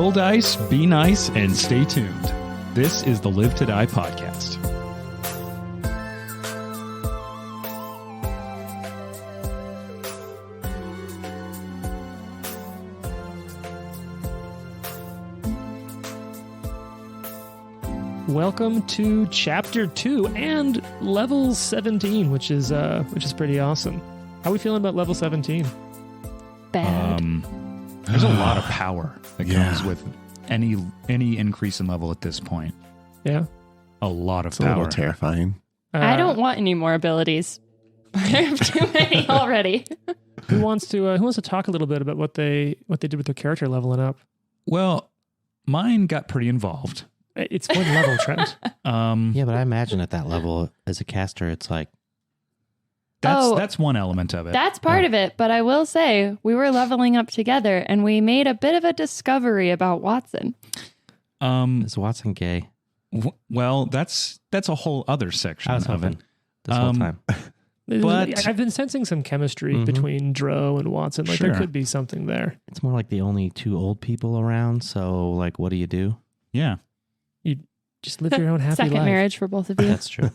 Roll dice, be nice, and stay tuned. This is the Live to Die podcast. Welcome to Chapter 2 and Level 17, which is pretty awesome. How are we feeling about Level 17? Bad. There's a lot of power that comes with any increase in level at this point. Yeah. A lot of It's power. a little terrifying. I don't want any more abilities. I have too many already. Who wants to talk a little bit about what they did with their character leveling up? Well, mine got pretty involved. It's one level, Trent. Yeah, but I imagine at that level, as a caster, it's like... That's one element of it. That's part of it, but I will say we were leveling up together and we made a bit of a discovery about Watson. Is Watson gay? Well, that's a whole other section I was of hoping it. this whole time. But- I've been sensing some chemistry between Dro and Watson. Like there Sure. could be something there. It's more like the only two old people around, so like, what do you do? Yeah. You just live your own happy Second life. marriage for both of you. That's true.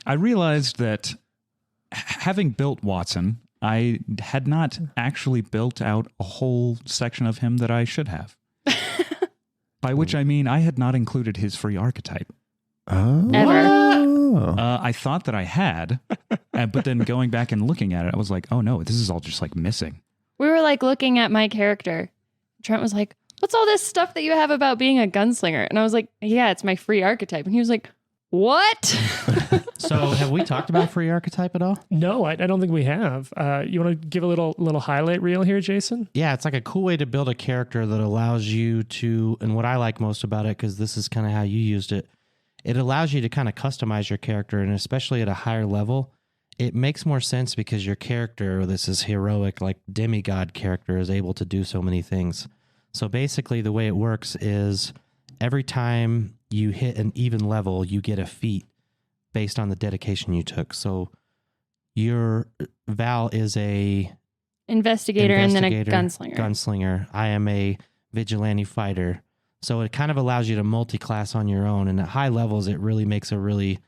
I realized that having built Watson, I had not actually built out a whole section of him that I should have. By which I mean I had not included his free archetype. Oh. Ever. I thought that I had, but then going back and looking at it, I was like, oh no, this is all just like missing. We were like looking at my character. Trent was like, what's all this stuff that you have about being a gunslinger? And I was like, yeah, it's my free archetype. And he was like, what? So have we talked about free archetype at all? No, I don't think we have. You want to give a little highlight reel here, Jason? Yeah, it's like a cool way to build a character that allows you to, and what I like most about it, because this is kind of how you used it, it allows you to kind of customize your character, and especially at a higher level, it makes more sense because your character, this is heroic, like demigod character, is able to do so many things. So basically the way it works is every time you hit an even level, you get a feat based on the dedication you took. So your Val is a Investigator and then a gunslinger. Gunslinger. I am a vigilante fighter. So it kind of allows you to multi-class on your own. And at high levels, it really makes a really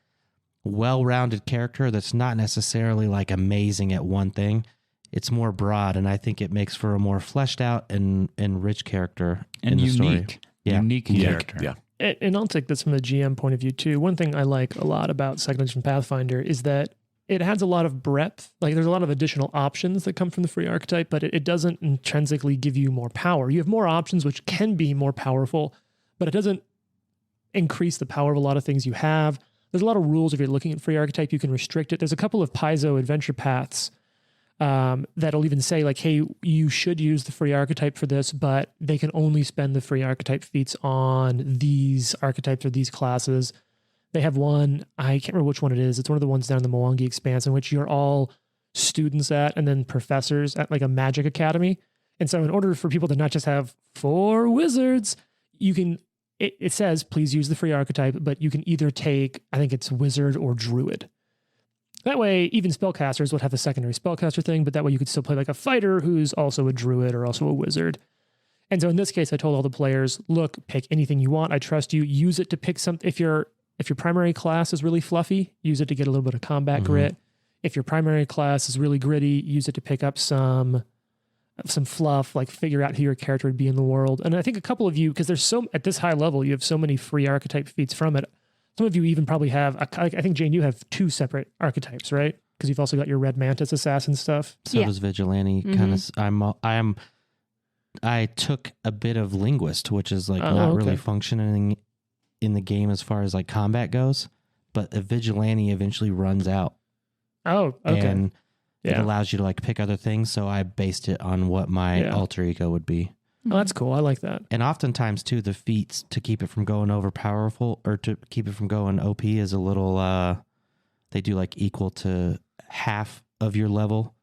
well-rounded character that's not necessarily like amazing at one thing. It's more broad, and I think it makes for a more fleshed out and rich character And in the story. unique. Yeah. Unique character. Yeah. And I'll take this from the GM point of view too. One thing I like a lot about Second Edition Pathfinder is that it adds a lot of breadth. Like there's a lot of additional options that come from the free archetype, but it doesn't intrinsically give you more power. You have more options, which can be more powerful, but it doesn't increase the power of a lot of things you have. There's a lot of rules. If you're looking at free archetype, you can restrict it. There's a couple of Paizo adventure paths that'll even say like, hey, you should use the free archetype for this, but they can only spend the free archetype feats on these archetypes or these classes. They have one, I can't remember which one it is. It's one of the ones down in the Mwangi Expanse in which you're all students at and then professors at like a magic academy. And so in order for people to not just have 4 wizards, you can, it says, please use the free archetype, but you can either take, I think it's wizard or druid. That way, even spellcasters would have a secondary spellcaster thing, but that way you could still play like a fighter who's also a druid or also a wizard. And so in this case, I told all the players, look, pick anything you want. I trust you. Use it to pick something. If your primary class is really fluffy, use it to get a little bit of combat grit. If your primary class is really gritty, use it to pick up some fluff, like figure out who your character would be in the world. And I think a couple of you, because there's so, at this high level, you have so many free archetype feats from it. Some of you even probably have, I think, Jane, you have 2 separate archetypes, right? Because you've also got your Red Mantis assassin stuff. So does Vigilante. Kind of. I took a bit of Linguist, which is like not really functioning in the game as far as like combat goes, but a Vigilante eventually runs out. Oh, okay. And it allows you to like pick other things. So I based it on what my alter ego would be. Oh, that's cool. I like that. And oftentimes too, the feats to keep it from going over powerful or to keep it from going OP is a little, they do like equal to half of your level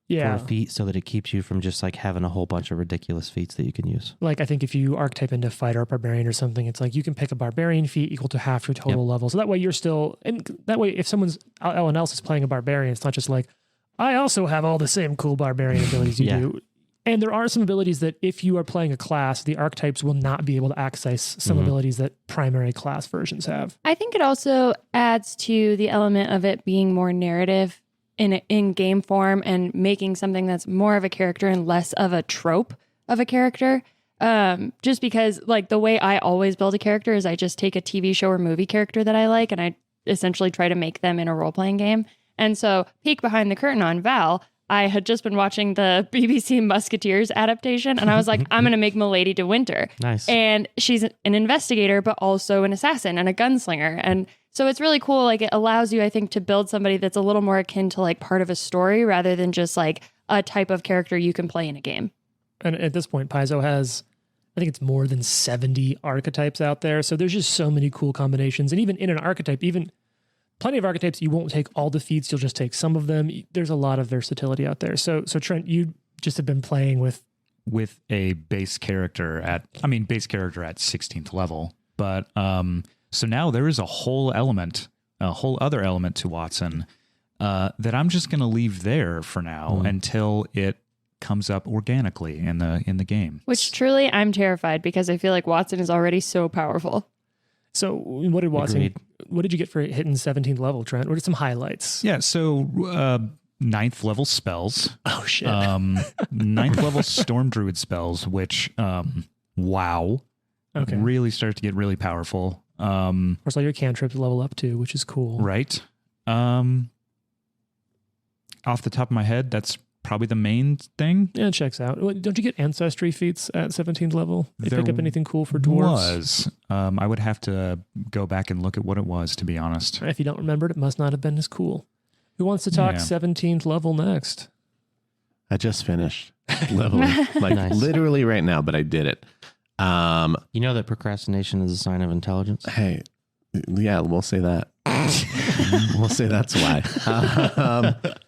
for a feat so that it keeps you from just like having a whole bunch of ridiculous feats that you can use. Like I think if you archetype into fighter or barbarian or something, it's like you can pick a barbarian feat equal to half your total level. So that way you're still, and that way if someone else is playing a barbarian, it's not just like, I also have all the same cool barbarian abilities you do. And there are some abilities that if you are playing a class, the archetypes will not be able to access some abilities that primary class versions have. I think it also adds to the element of it being more narrative in game form and making something that's more of a character and less of a trope of a character. Just because like the way I always build a character is I just take a TV show or movie character that I like and I essentially try to make them in a role-playing game. And so peek behind the curtain on Val, I had just been watching the BBC Musketeers adaptation and I was like, I'm going to make Milady de Winter. Nice. And she's an investigator, but also an assassin and a gunslinger. And so it's really cool. Like it allows you, I think, to build somebody that's a little more akin to like part of a story rather than just like a type of character you can play in a game. And at this point, Paizo has, I think it's more than 70 archetypes out there. So there's just so many cool combinations. And even in an archetype, even plenty of archetypes, you won't take all defeats. You'll just take some of them. There's a lot of versatility out there. So Trent, you just have been playing with a base character at 16th level. But so now there is a whole other element to Watson that I'm just going to leave there for now until it comes up organically in the game. Which truly I'm terrified because I feel like Watson is already so powerful. So what did Watson? Agreed. What did you get for hitting 17th level, Trent? What are some highlights? Yeah, so 9th level spells. Oh shit! 9th level Storm Druid spells, which wow, Okay. really start to get really powerful. Of course, all your cantrips level up too, which is cool. Right. Off the top of my head, that's probably the main thing. Yeah, it checks out. Don't you get ancestry feats at 17th level? They There pick up anything cool for dwarves? Was. I would have to go back and look at what it was, to be honest. If you don't remember it, must not have been as cool. Who wants to talk Yeah. 17th level next? I just finished leveling, like Nice. literally right now, but I did it. You know that procrastination is a sign of intelligence? Hey, yeah, we'll say that. We'll say that's why.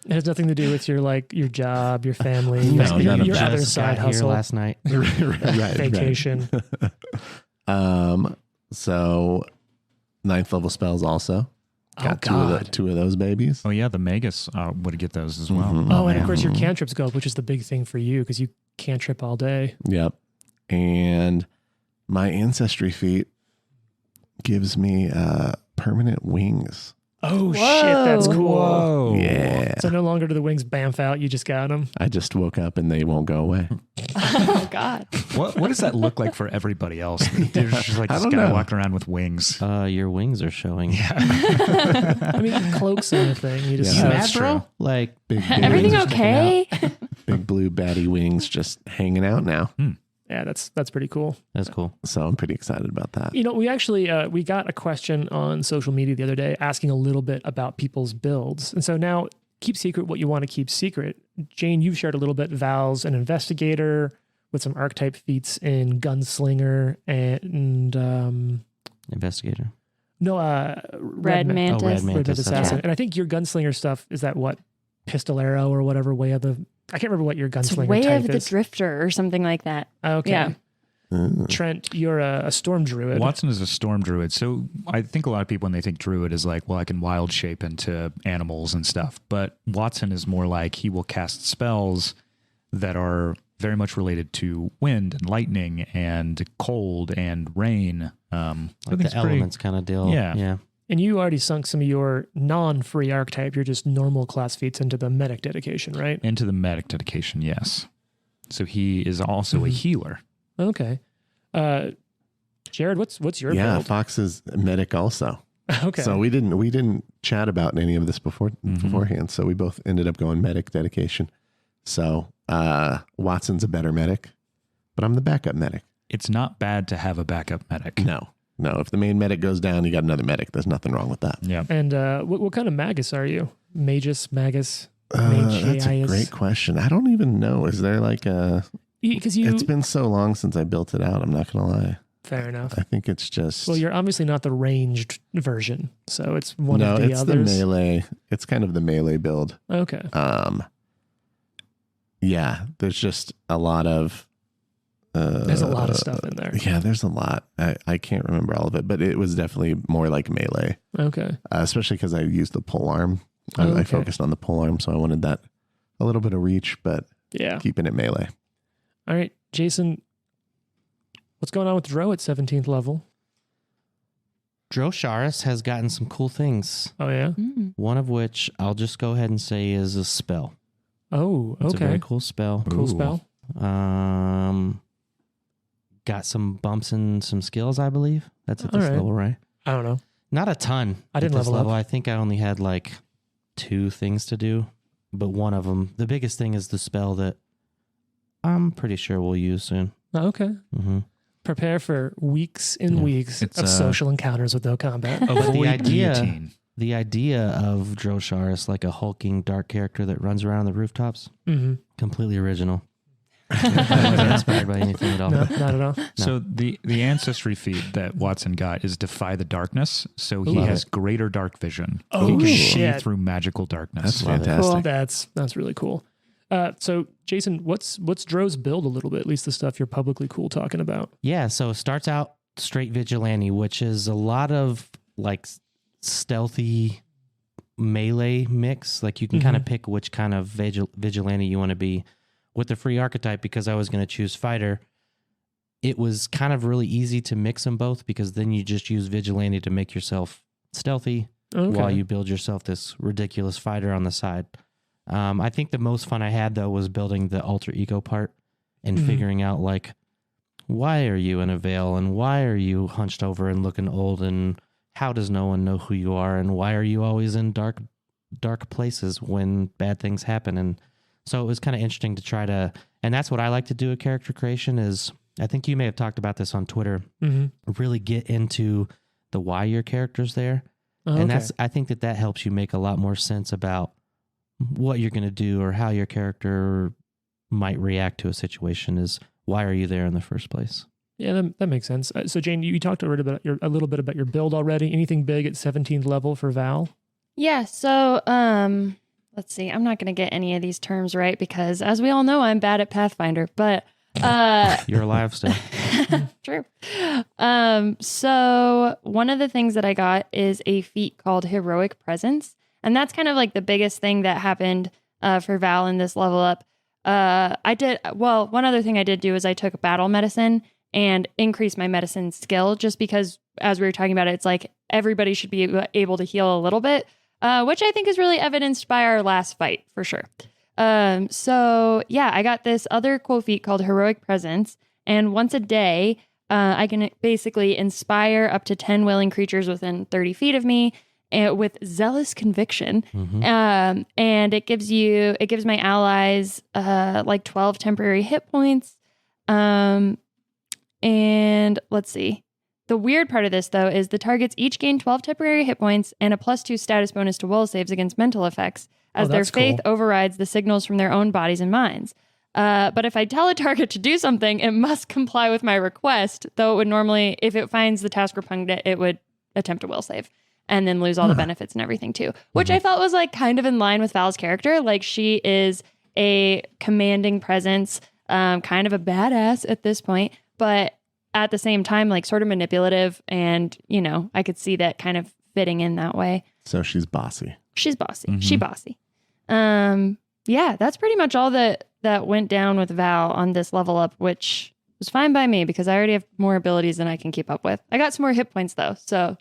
It has nothing to do with your job, your family, No, your, none of your that. other Just side got here hustle, last night. right, vacation. So 9th level spells also. Got two of those babies. Oh yeah, the Magus would get those as well. Mhm. Oh, and of man. course your cantrips go up, which is the big thing for you because you cantrip all day. Yep. And my ancestry feat gives me permanent wings. Oh shit, that's cool. Whoa. Yeah. So no longer do the wings bamf out, you just got them. I just woke up and they won't go away. Oh God. What does that look like for everybody else? There's just like I this don't guy know. walking around with wings. Your wings are showing. I mean, cloaks and a thing. You just Yeah. You That's mad, bro? true. Like, Big Everything wings, okay? big blue batty wings just hanging out now. yeah, that's pretty cool. that's cool. So I'm pretty excited about that. You know, we actually we got a question on social media the other day asking a little bit about people's builds, and so now keep secret what you want to keep secret. Jane, you've shared a little bit. Val's an investigator with some archetype feats in gunslinger and Investigator. Red Mantis. Oh, Red Red Mantis. Mantis that's assassin. right. And I think your gunslinger stuff is that what pistolero or whatever way of the. I can't remember what your It's gunslinger Way type of the is. Drifter or something like that. Okay. Yeah. Trent, you're a storm druid. Watson is a storm druid. So I think a lot of people when they think druid is like, well, I can wild shape into animals and stuff. But Watson is more like he will cast spells that are very much related to wind and lightning and cold and rain. I Like think the it's pretty- elements kind of deal. Yeah. Yeah. And you already sunk some of your non-free archetype, your just normal class feats into the medic dedication, right? Into the medic dedication, yes. So he is also a healer. Okay. Jared, what's your Yeah, build? Fox is medic also. Okay. So we didn't chat about any of this beforehand. So we both ended up going medic dedication. So Watson's a better medic, but I'm the backup medic. It's not bad to have a backup medic. No. If the main medic goes down, you got another medic. There's nothing wrong with that. Yeah. And what kind of magus are you? Magus? That's a great question. I don't even know. Is there like a... Because you... It's been so long since I built it out. I'm not going to lie. Fair enough. I think it's just... Well, you're obviously not the ranged version, so it's one no, of the it's others. the melee. It's kind of the melee build. Okay. Yeah, there's just a lot of... There's a lot of stuff in there. Yeah, there's a lot. I can't remember all of it, but it was definitely more like melee, Okay. especially because I used the pole arm. Oh, I okay. focused on the pole arm, so I wanted that a little bit of reach, but Yeah. keeping it melee. All right, Jason, what's going on with Dro at 17th level? Drosharis has gotten some cool things. Oh, yeah? One of which I'll just go ahead and say is a spell. Oh, okay. It's a very cool spell. Cool Ooh. spell. Got some bumps and some skills, I believe. That's at this All right. level, right? I don't know. Not a ton. I didn't at this level up. I think I only had like 2 things to do, but one of them, the biggest thing, is the spell that I'm pretty sure we'll use soon. Oh, okay. Mm-hmm. Prepare for weeks and weeks It's, of social encounters with no combat. Avoid idea- guillotine. The idea of Drosharis, like a hulking dark character that runs around the rooftops, Mm-hmm. completely original. I wasn't inspired by anything at all. No, not at all. So the ancestry feat that Watson got is Defy the Darkness. So he Love has it. greater dark vision. Oh, he can shit. see through magical darkness. That's Love it. fantastic. That's really cool. So, Jason, what's Dro's build a little bit? At least the stuff you're publicly cool talking about. Yeah, so it starts out straight vigilante, which is a lot of like stealthy melee mix. Like you can kind of pick which kind of vigilante you want to be. With the free archetype, because I was going to choose fighter, it was kind of really easy to mix them both, because then you just use vigilante to make yourself stealthy Okay. while you build yourself this ridiculous fighter on the side. I think the most fun I had, though, was building the alter ego part and figuring out, like, why are you in a veil, and why are you hunched over and looking old, and how does no one know who you are, and why are you always in dark places when bad things happen. And so it was kind of interesting to try to, and that's what I like to do at character creation is, I think you may have talked about this on Twitter, really get into the why your character's there. Oh, And okay. I think that helps you make a lot more sense about what you're going to do or how your character might react to a situation. Is why are you there in the first place? Yeah, that makes sense. So, Jane, you talked a little bit about your build already. Anything big at 17th level for Val? Yeah, so let's see. I'm not going to get any of these terms right because, as we all know, I'm bad at Pathfinder, but You're alive still. true. So one of the things that I got is a feat called Heroic Presence, and that's kind of like the biggest thing that happened for Val in this level up. One other thing I did do is I took battle medicine and increased my medicine skill, just because, as we were talking about it, it's like everybody should be able to heal a little bit, which I think is really evidenced by our last fight for sure. So yeah, I got this other cool feat called Heroic Presence, and once a day, I can basically inspire up to 10 willing creatures within 30 feet of me with zealous conviction. And it gives my allies like 12 temporary hit points. And let's see. The weird part of this, though, is the targets each gain 12 temporary hit points and a +2 status bonus to will saves against mental effects, as their that's faith cool. overrides the signals from their own bodies and minds. But if I tell a target to do something, it must comply with my request, though it would normally, if it finds the task repugnant, it would attempt a will save and then lose all the benefits and everything too, which I felt was like kind of in line with Val's character. Like, she is a commanding presence, kind of a badass at this point, but at the same time, like sort of manipulative. And, you know, I could see that kind of fitting in that way. So she's bossy. She's bossy. She bossy. Yeah, that's pretty much all that went down with Val on this level up, which was fine by me because I already have more abilities than I can keep up with. I got some more hit points though, so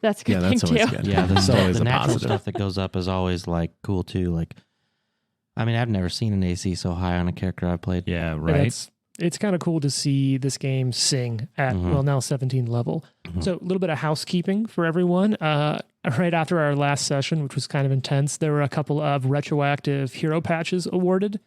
that's a good Yeah, thing that's always too. good. Yeah, That's always the a natural positive. stuff that goes up is always like cool too. Like, I mean, I've never seen an AC so high on a character I've played. Yeah, And right. It's kind of cool to see this game sing at, now 17 level. So a little bit of housekeeping for everyone. Right after our last session, which was kind of intense, there were a couple of retroactive hero patches awarded.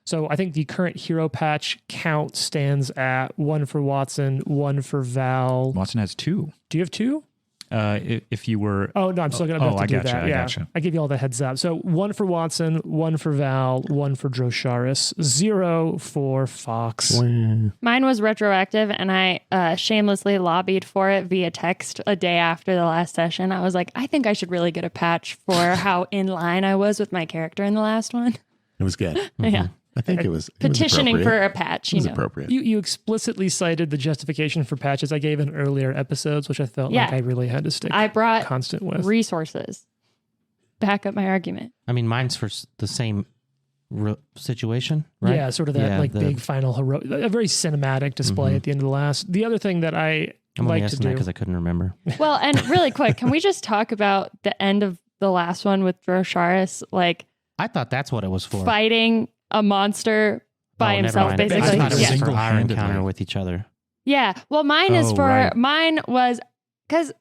So I think the current hero patch count stands at 1 for Watson, 1 for Val. Watson has 2. Do you have 2? If you were, Oh, no, I'm still going to have to I do gotcha, that. I Yeah, gotcha. I give you all the heads up. So 1 for Watson, 1 for Val, 1 for Drosharis, 0 for Fox. Mine was retroactive, and I shamelessly lobbied for it via text a day after the last session. I was like, I think I should really get a patch for how in line I was with my character in the last one. It was good. Yeah. I think it was Petitioning for appropriate. a patch, It you was know. appropriate. You explicitly cited the justification for patches I gave in earlier episodes, which I felt like Yeah. I really had to stick I brought constant with. resources. Back up my argument. I mean, mine's for the same situation, right? Yeah, sort of that big final heroic, a very cinematic display at the end of the last. The other thing that I I'm only like to asking that do, because I couldn't remember. Well, and really quick, can we just talk about the end of the last one with Drosharis, like I thought that's what it was for. fighting a monster by never himself, mind. basically? I thought it was Yeah. for our Single-handedly. encounter with each other. Yeah. Well, mine is Oh, for right. mine was because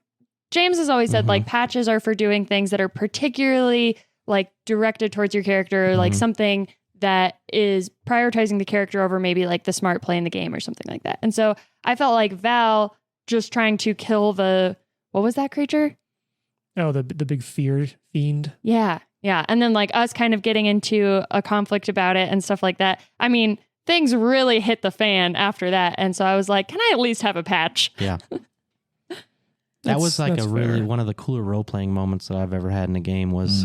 James has always said like patches are for doing things that are particularly like directed towards your character, like something that is prioritizing the character over maybe like the smart play in the game or something like that. And so I felt like Val just trying to kill what was that creature? oh, the big fear fiend. Yeah. Yeah. And then like us kind of getting into a conflict about it and stuff like that. I mean, things really hit the fan after that. And so I was like, can I at least have a patch? Yeah. That was like That's a really fair. one of the cooler role playing moments that I've ever had in a game was,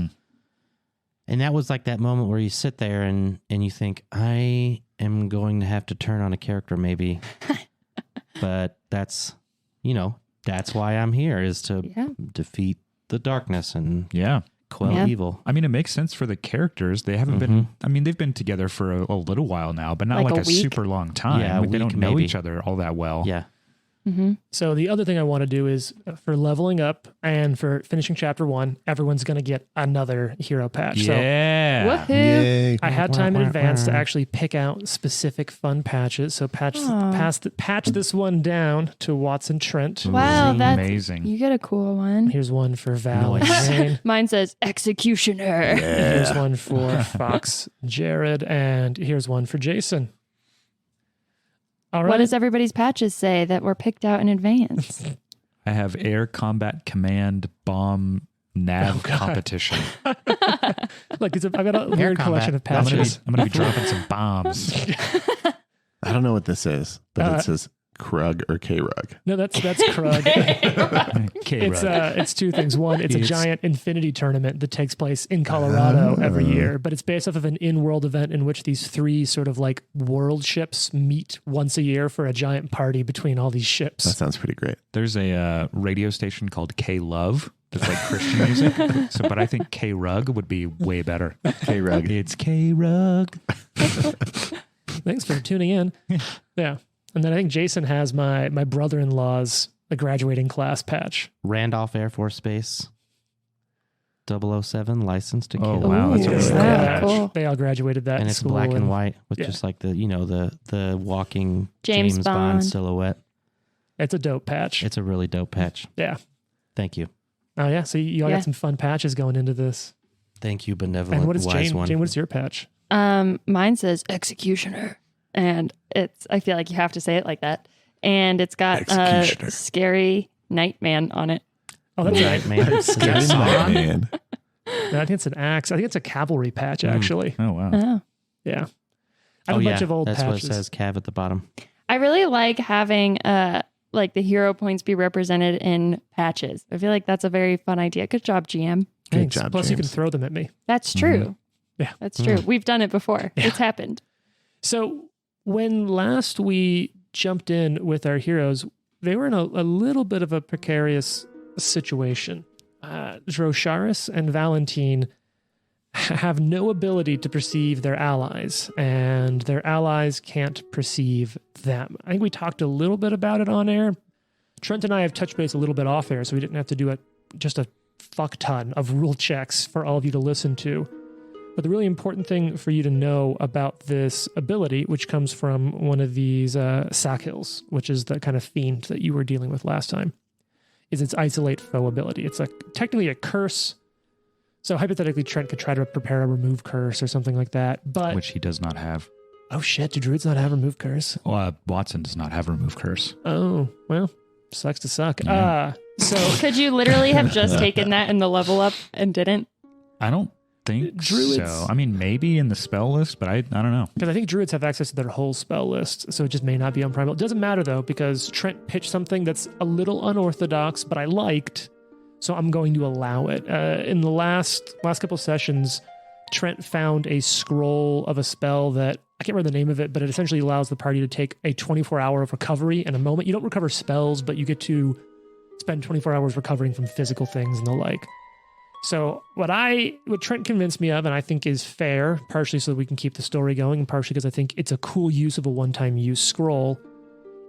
and that was like that moment where you sit there and you think, I am going to have to turn on a character maybe, but that's why I'm here is to Yeah. defeat the darkness and Yeah. quell Yeah. evil. I mean, it makes sense for the characters. They haven't been, I mean, they've been together for a little while now, but not Like like a a week? super long time. Yeah, a Like, they week don't know maybe. each other all that well. Yeah. So the other thing I want to do is for leveling up and for finishing chapter 1, everyone's going to get another hero patch. So Yeah. Woohoo. Yay. I had time in advance to actually pick out specific fun patches. So patch this one down to Watson Trent. Wow, that's Amazing. you get a cool one. Here's one for Val and Nice. Zane. Mine says executioner. Here's one for Fox Jared, and here's one for Jason. All right. What does everybody's patches say that were picked out in advance? I have Air Combat Command Bomb Nav competition. Look, I've got a weird collection of I'm patches. gonna be dropping some bombs. I don't know what this is, but it says Krug or K-Rug. No, that's Krug. It's two things. One, it's a giant infinity tournament that takes place in Colorado every year, but it's based off of an in-world event in which these 3 sort of like world ships meet once a year for a giant party between all these That ships. sounds pretty great. There's a radio station called K Love that's like Christian music. But I think K Rug would be way better. K-Rug. It's K Rug. Thanks for tuning in. Yeah. And then I think Jason has my brother-in-law's graduating class patch. Randolph Air Force Base 007 licensed to Oh, kill. wow. That's a Ooh, really Cool good wow, patch. cool. They all graduated that And in it's school black and white with yeah. just like the walking James James Bond Bond. silhouette. It's a dope patch. It's a really dope patch. Yeah. Thank you. Oh, yeah. So you all Yeah. got some fun patches going into this. Thank you, benevolent And what is wise Jane? one. Jane, what's your patch? Mine says executioner, and I feel like you have to say it like that. And it's got Executioner. a scary Nightman on it. Oh, that's right. Man, is that Sauron? Man. No, I think it's an axe. I think it's a cavalry patch, actually. Oh, wow. Oh. Yeah. I have a bunch of old that's patches. what it says. Cav at the bottom. I really like having like the hero points be represented in patches. I feel like that's a very fun idea. Good job, GM. Good Thanks. job, Plus, you can James. throw them at me. That's true. Yeah. That's true. We've done it before. It's happened. So when last we jumped in with our heroes, they were in a little bit of a precarious situation. Drosharis and Valentine have no ability to perceive their allies, and their allies can't perceive them. I think we talked a little bit about it on air. Trent and I have touched base a little bit off air, so we didn't have to do just a fuck ton of rule checks for all of you to listen to. But the really important thing for you to know about this ability, which comes from one of these Sakhils, which is the kind of fiend that you were dealing with last time, is its isolate foe ability. It's technically a curse. So hypothetically, Trent could try to prepare a remove curse or something like that. But Which he does not have. oh shit, do druids not have remove curse? Watson does not have remove curse. Oh well, sucks to suck. Yeah. So Could you literally have just taken that in the level up and didn't? I don't think Druids- so. I mean, maybe in the spell list, but I don't know. because I think druids have access to their whole spell list, so it just may not be on primal. It doesn't matter though, because Trent pitched something that's a little unorthodox, but I liked, so I'm going to allow it. In the last couple sessions, Trent found a scroll of a spell that I can't remember the name of it, but it essentially allows the party to take a 24-hour of recovery in a moment. You don't recover spells, but you get to spend 24 hours recovering from physical things and the like. So what Trent convinced me of, and I think is fair, partially so that we can keep the story going, and partially because I think it's a cool use of a one-time use scroll,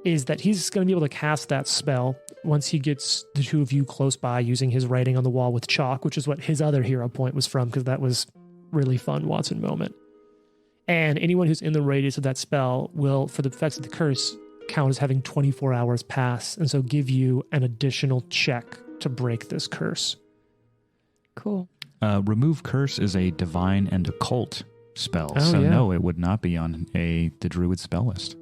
is that he's going to be able to cast that spell once he gets the two of you close by using his writing on the wall with chalk, which is what his other hero point was from, because that was really fun Watson moment. And anyone who's in the radius of that spell will, for the effects of the curse, count as having 24 hours pass, and so give you an additional check to break this curse. Cool. Remove curse is a divine and occult spell, Oh, so yeah. no, it would not be on the druid spell list.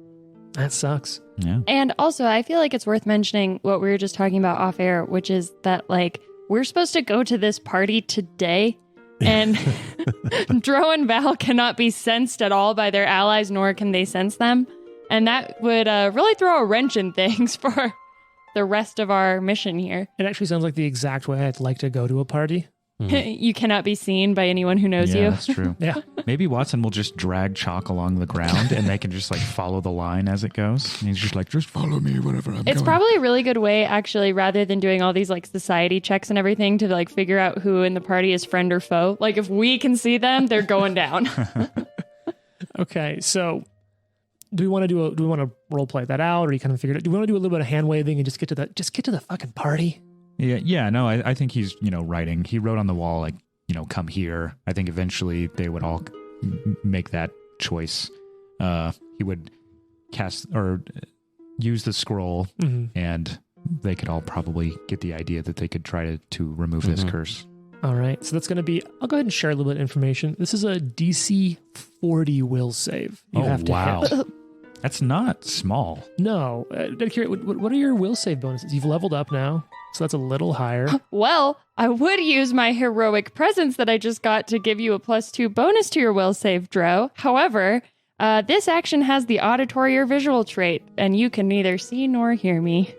That sucks. Yeah. And also, I feel like it's worth mentioning what we were just talking about off air, which is that, like, we're supposed to go to this party today, and Dro and Val cannot be sensed at all by their allies, nor can they sense them. And that would really throw a wrench in things for the rest of our mission here. It actually sounds like the exact way I'd like to go to a party. You cannot be seen by anyone who knows Yeah, you. that's true. Yeah. Maybe Watson will just drag chalk along the ground and they can just like follow the line as it goes. And he's just like, just follow me wherever I'm It's going. probably a really good way, actually, rather than doing all these like society checks and everything, to like figure out who in the party is friend or foe. Like if we can see them, they're going down. Okay, so do we want to role play that out, or you kind of figured it? Do we want to do a little bit of hand waving and just get to the fucking party? Yeah, no, I think he's, writing. He wrote on the wall, like, come here. I think eventually they would all make that choice. He would cast or use the scroll, and they could all probably get the idea that they could try to remove this curse. All right, so that's going to be, I'll go ahead and share a little bit of information. This is a DC 40 will save. You have to hit. That's not small. No. What are your will save bonuses? You've leveled up now, so that's a little higher. Well, I would use my heroic presence that I just got to give you a +2 bonus to your will save, Dro. However, this action has the auditory or visual trait, and you can neither see nor hear me.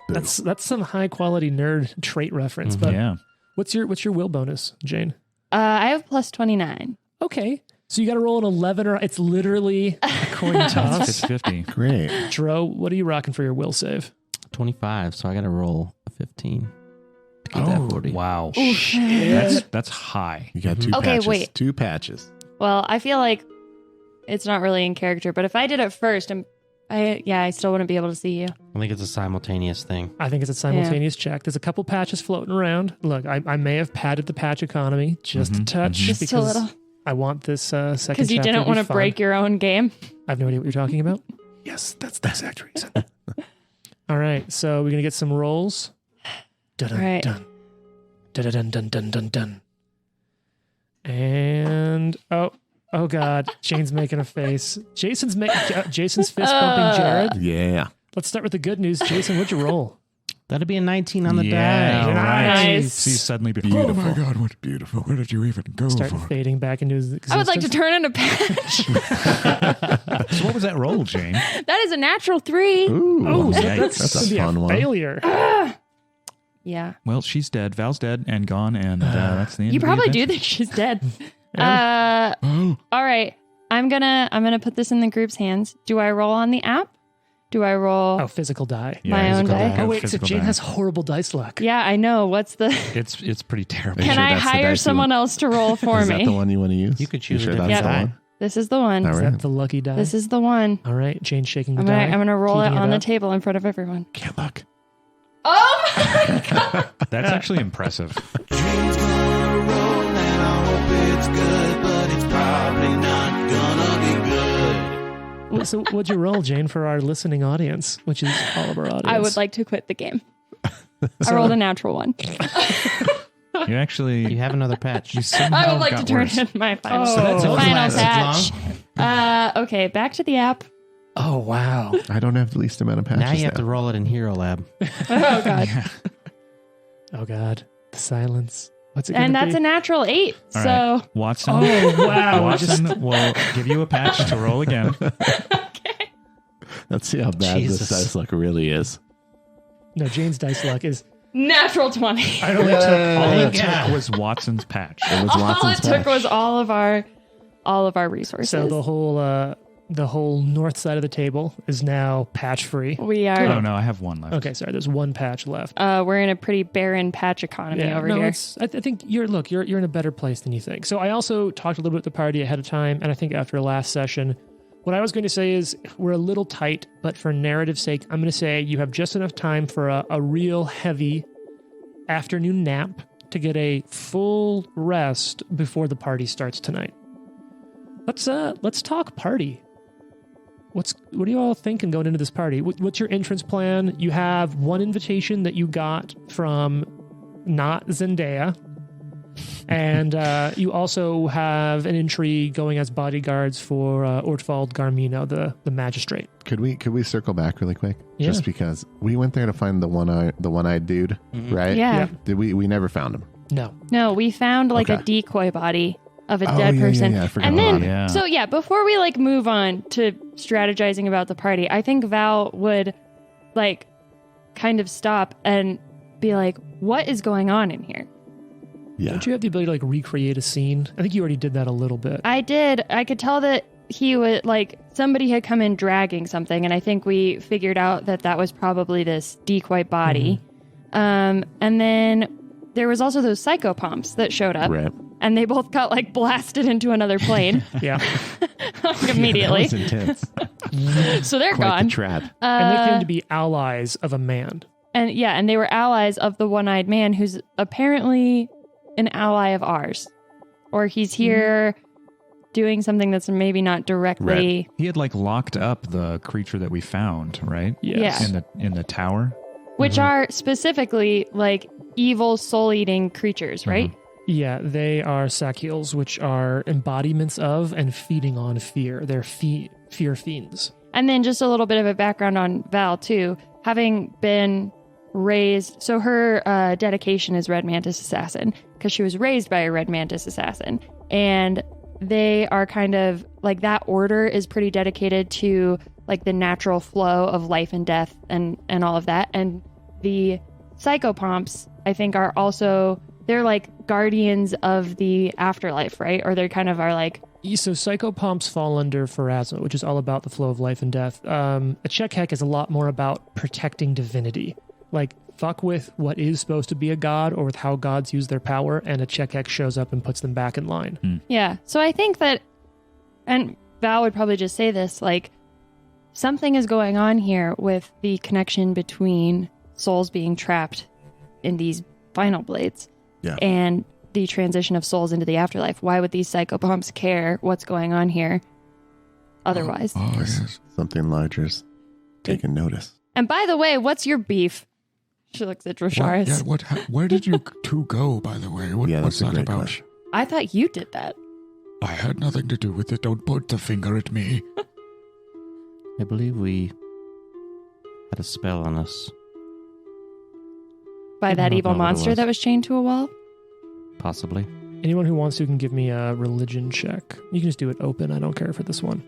That's some high quality nerd trait reference. But Yeah. what's your will bonus, Jane? I have +29. Okay. So you got to roll an 11, or it's literally a coin toss. It's 50. Great. Dro, what are you rocking for your will save? 25, so I got to roll a 15 to get that 40. Wow. That's high. You got two Okay, patches. wait. 2 patches. Well, I feel like it's not really in character, but if I did it first, I still wouldn't be able to see you. I think it's a simultaneous thing. I think it's a simultaneous check. There's a couple patches floating around. Look, I may have padded the patch economy just a touch Just a because little. I want this second chapter Because you didn't be want to fun. break your own game. I have no idea what you're talking about. Yes, that's the exact reason. All right, so we're going to get some rolls. Dun, dun, Right. dun. Dun, dun, dun, dun, dun, dun. And, oh God, Jane's making a face. Jason's fist bumping Jared. Yeah. Let's start with the good news. Jason, what'd you roll? That'd be a 19 on the Yeah, die. all right. Nice. She's suddenly been, Beautiful. oh my God, what beautiful. Where did you even go Start for? fading back into his existence. I would like to turn into patch. So what was that roll, Jane? That is a natural 3. Ooh. Oh, so Yikes. that's That's a gonna be fun one. failure. Yeah. Well, she's dead. Val's dead and gone, and that's the end. You of the probably do adventure. think she's dead. All right. I'm gonna put this in the group's hands. Do I roll on the app? Do I roll? Oh, physical die. Yeah, My he's own got die? a Oh, wait, so physical Jane die. has horrible dice luck. Yeah, I know. What's the? It's pretty terrible. Are you Can sure I that's the hire dice you someone else to roll for Is that the me? one you want to use? You could choose sure a that's different the die. one? This is the one. All Is right. that the lucky die? This is the one. All right, Jane shaking the I'm die. gonna roll it heating on the up. table in front of everyone. Can't look. Oh my god! That's actually impressive. Jane's gonna roll and I hope it's good, but it's probably not gonna be good. So what'd you roll, Jane, for our listening audience, which is all of our audience? I would like to quit the game. I rolled a natural 1. You actually You have another patch. you somehow I would like got to turn worse. in my final, So that's all final lasted patch. Okay, back to the app. Oh, wow. I don't have the least amount of patches Now you have to roll it in Hero Lab. Oh god! Oh, God. The silence. What's it going And to be? that's a natural 8. All So right. Watson. Oh, wow. Watson will give you a patch to roll again. Let's see how bad Jesus. this dice luck really is. No, Jane's dice luck is... natural 20. I only took All it God. took was Watson's patch. It was All Watson's it took patch. was all of our resources. So the whole the whole north side of the table is now patch free. We Oh are. no, I have one left. Okay, sorry. There's one patch left. We're in a pretty barren patch economy over here. I think you're in a better place than you think. So I also talked a little bit with the party ahead of time, and I think after last session, what I was going to say is we're a little tight, but for narrative's sake, I'm going to say you have just enough time for a real heavy afternoon nap to get a full rest before the party starts tonight. Let's talk party. What are you all thinking going into this party? What's your entrance plan? You have one invitation that you got from not Zendaya. And you also have an entry going as bodyguards for Ortwald Garmino, the magistrate. Could we circle back really quick? Yeah. Just because we went there to find the one-eyed dude, right? Yeah. Did we never found him? No, we found like Okay. a decoy body of a dead person. Yeah, I forgot And about then, it. Yeah. so yeah, before we like move on to strategizing about the party, I think Val would like kind of stop and be like, what is going on in here? Yeah. Don't you have the ability to like recreate a scene? I think you already did that a little bit. I did. I could tell that he would like somebody had come in dragging something, and I think we figured out that was probably this decoy body. And then there was also those psychopomps that showed up, Right. and they both got like blasted into another plane Yeah. like, immediately. That was intense. So they're Quite gone. the trap. And they claim to be allies of a man. And yeah, and they were allies of the one-eyed man, who's apparently an ally of ours, or he's here doing something that's maybe not directly. He had like locked up the creature that we found, right? Yes. Yeah. In the tower. Which are specifically like evil soul-eating creatures, right? Yeah, they are Sakiels, which are embodiments of and feeding on fear. They're fear fiends. And then just a little bit of a background on Val too, having been raised. So her dedication is Red Mantis Assassin because she was raised by a Red Mantis Assassin, and they are kind of like that order is pretty dedicated to like the natural flow of life and death and all of that. And the psychopomps, I think, are also, they're like guardians of the afterlife, right? Or they kind of are like, So psychopomps fall under Pharasma, which is all about the flow of life and death. A Chekek is a lot more about protecting divinity. Like, fuck with what is supposed to be a god or with how gods use their power, and a Chekek shows up and puts them back in line. yeah. So I think that, and Val would probably just say this, like, something is going on here with the connection between souls being trapped in these final blades Yeah. and the transition of souls into the afterlife. Why would these psychopomps care what's going on here otherwise? Oh, yes. Something larger's taking notice. And by the way, what's your beef? She looks at Drosharis. Where did you two go, by the way? Yeah, What's that's a that great about? question. I thought you did that. I had nothing to do with it. Don't point the finger at me. I believe we had a spell on us, By that know evil about what it monster was. that was chained to a wall? possibly. Anyone who wants to can give me a religion check. You can just do it open. I don't care for this one.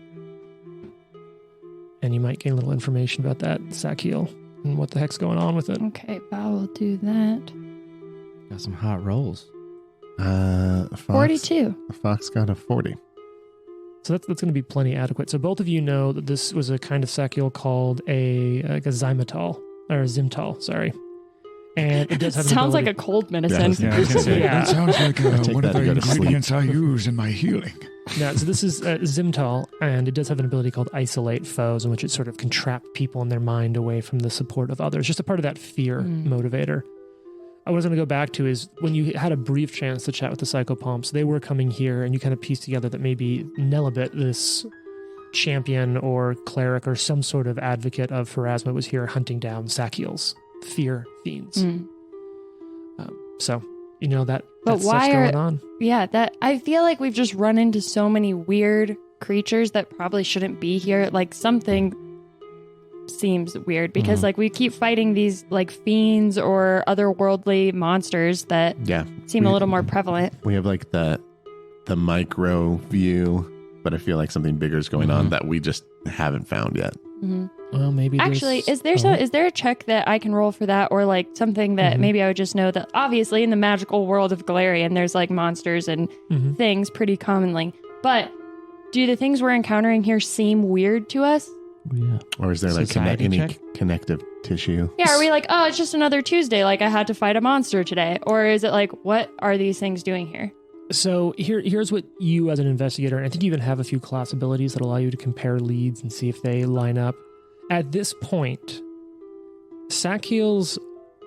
And you might gain a little information about that Sakiel and what the heck's going on with it. Okay, Val will do that. Got some hot rolls. Fox, 42. Fox got a 40. So that's going to be plenty adequate. So both of you know that this was a kind of Sakiel called a Zymatol, or a Zimtal, sorry. And it does have an Sounds like a ability- cold medicine. Yeah, I was gonna say, Yeah. That sounds like Take one that of to the go to sleep. ingredients I use in my healing. No, so this is Zimtal, and it does have an ability called Isolate Foes, in which it sort of can trap people in their mind away from the support of others. Just a part of that fear motivator. I was going to go back to is when you had a brief chance to chat with the Psychopomps, they were coming here, and you kind of pieced together that maybe Nelibet, this champion or cleric or some sort of advocate of Pharasma, was here hunting down Sakiels, fear fiends. So, you know, that But stuff's why going on. Yeah, that I feel like we've just run into so many weird creatures that probably shouldn't be here. Like something seems weird because like we keep fighting these like fiends or otherworldly monsters that Yeah. seem a little more prevalent. We have like the micro view, but I feel like something bigger is going on that we just haven't found yet. Well, maybe Actually, there's- is there a check that I can roll for that, or like something that maybe I would just know that obviously in the magical world of Galarian, there's like monsters and things pretty commonly, but do the things we're encountering here seem weird to us? Yeah. Or is there like Society any check? connective tissue? Yeah, are we like, oh, it's just another Tuesday, like I had to fight a monster today? Or is it like, what are these things doing here? So here's what you as an investigator, and I think you even have a few class abilities that allow you to compare leads and see if they line up. At this point, sack heels,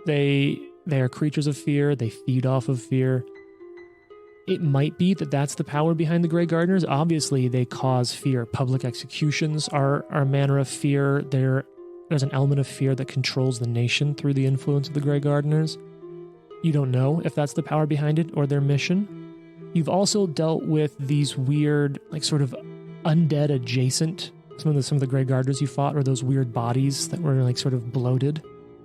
they are creatures of fear. They feed off of fear. It might be that that's the power behind the Grey Gardeners. Obviously, they cause fear. Public executions are a manner of fear. There's an element of fear that controls the nation through the influence of the Grey Gardeners. You don't know if that's the power behind it or their mission. You've also dealt with these weird, like sort of undead adjacent. Some of the Grey Gardeners you fought were those weird bodies that were like sort of bloated.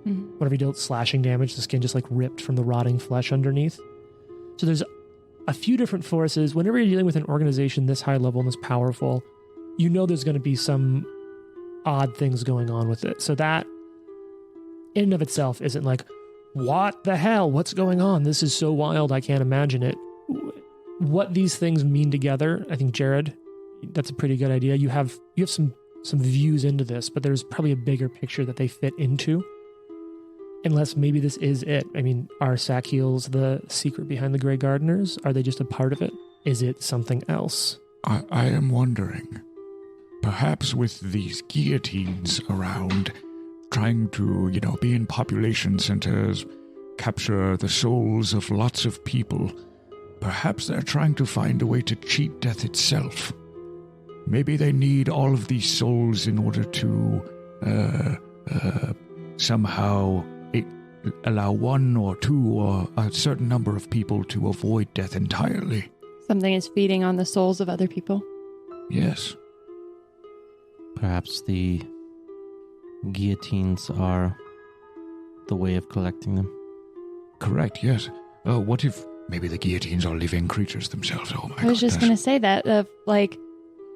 Mm-hmm. Whenever you dealt slashing damage, the skin just like ripped from the rotting flesh underneath. So there's a few different forces. Whenever you're dealing with an organization this high level and this powerful, you know there's going to be some odd things going on with it. So that in and of itself isn't like, what the hell? What's going on? This is so wild, I can't imagine it. What these things mean together, I think, Jared, that's a pretty good idea. You have some views into this, but there's probably a bigger picture that they fit into. Unless maybe this is it. I mean, are sack heels the secret behind the Grey Gardeners? Are they just a part of it? Is it something else? I am wondering, perhaps with these guillotines around, trying to, be in population centers, capture the souls of lots of people, perhaps they're trying to find a way to cheat death itself. Maybe they need all of these souls in order to somehow allow one or two or a certain number of people to avoid death entirely. Something is feeding on the souls of other people. Yes. Perhaps the guillotines are the way of collecting them. Correct, yes. What if maybe the guillotines are living creatures themselves? Oh my god. I was just going to say that,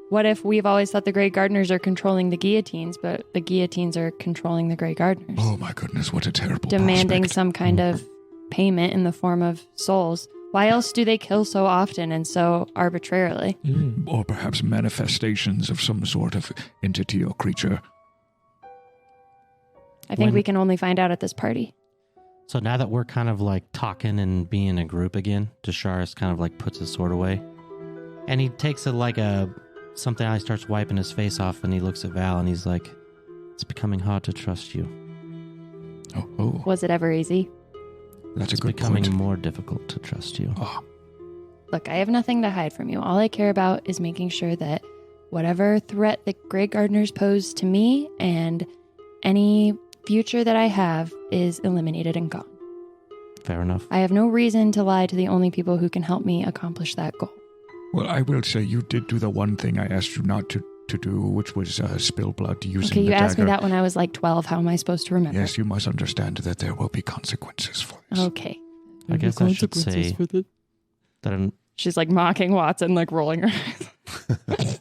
what if we've always thought the Grey Gardeners are controlling the guillotines, but the guillotines are controlling the Grey Gardeners? Oh my goodness, what a terrible demanding prospect. some kind of payment in the form of souls. Why else do they kill so often and so arbitrarily? Or perhaps manifestations of some sort of entity or creature. I think we can only find out at this party. So now that we're kind of like talking and being a group again, Desharis kind of like puts his sword away. And he takes something, he starts wiping his face off, and he looks at Val and he's like, it's becoming hard to trust you. Oh. Was it ever easy? That's It's a good becoming point. more difficult to trust you. Oh, Look, I have nothing to hide from you. All I care about is making sure that whatever threat the Grey Gardeners pose to me and any future that I have is eliminated and gone. Fair enough. I have no reason to lie to the only people who can help me accomplish that goal. well, I will say you did do the one thing I asked you not to do, which was spill blood using Okay, the you dagger. asked me that when I was like 12. How am I supposed to remember? Yes, you must understand that there will be consequences for this. Okay. I guess I should say that She's like mocking Watson, like rolling her eyes.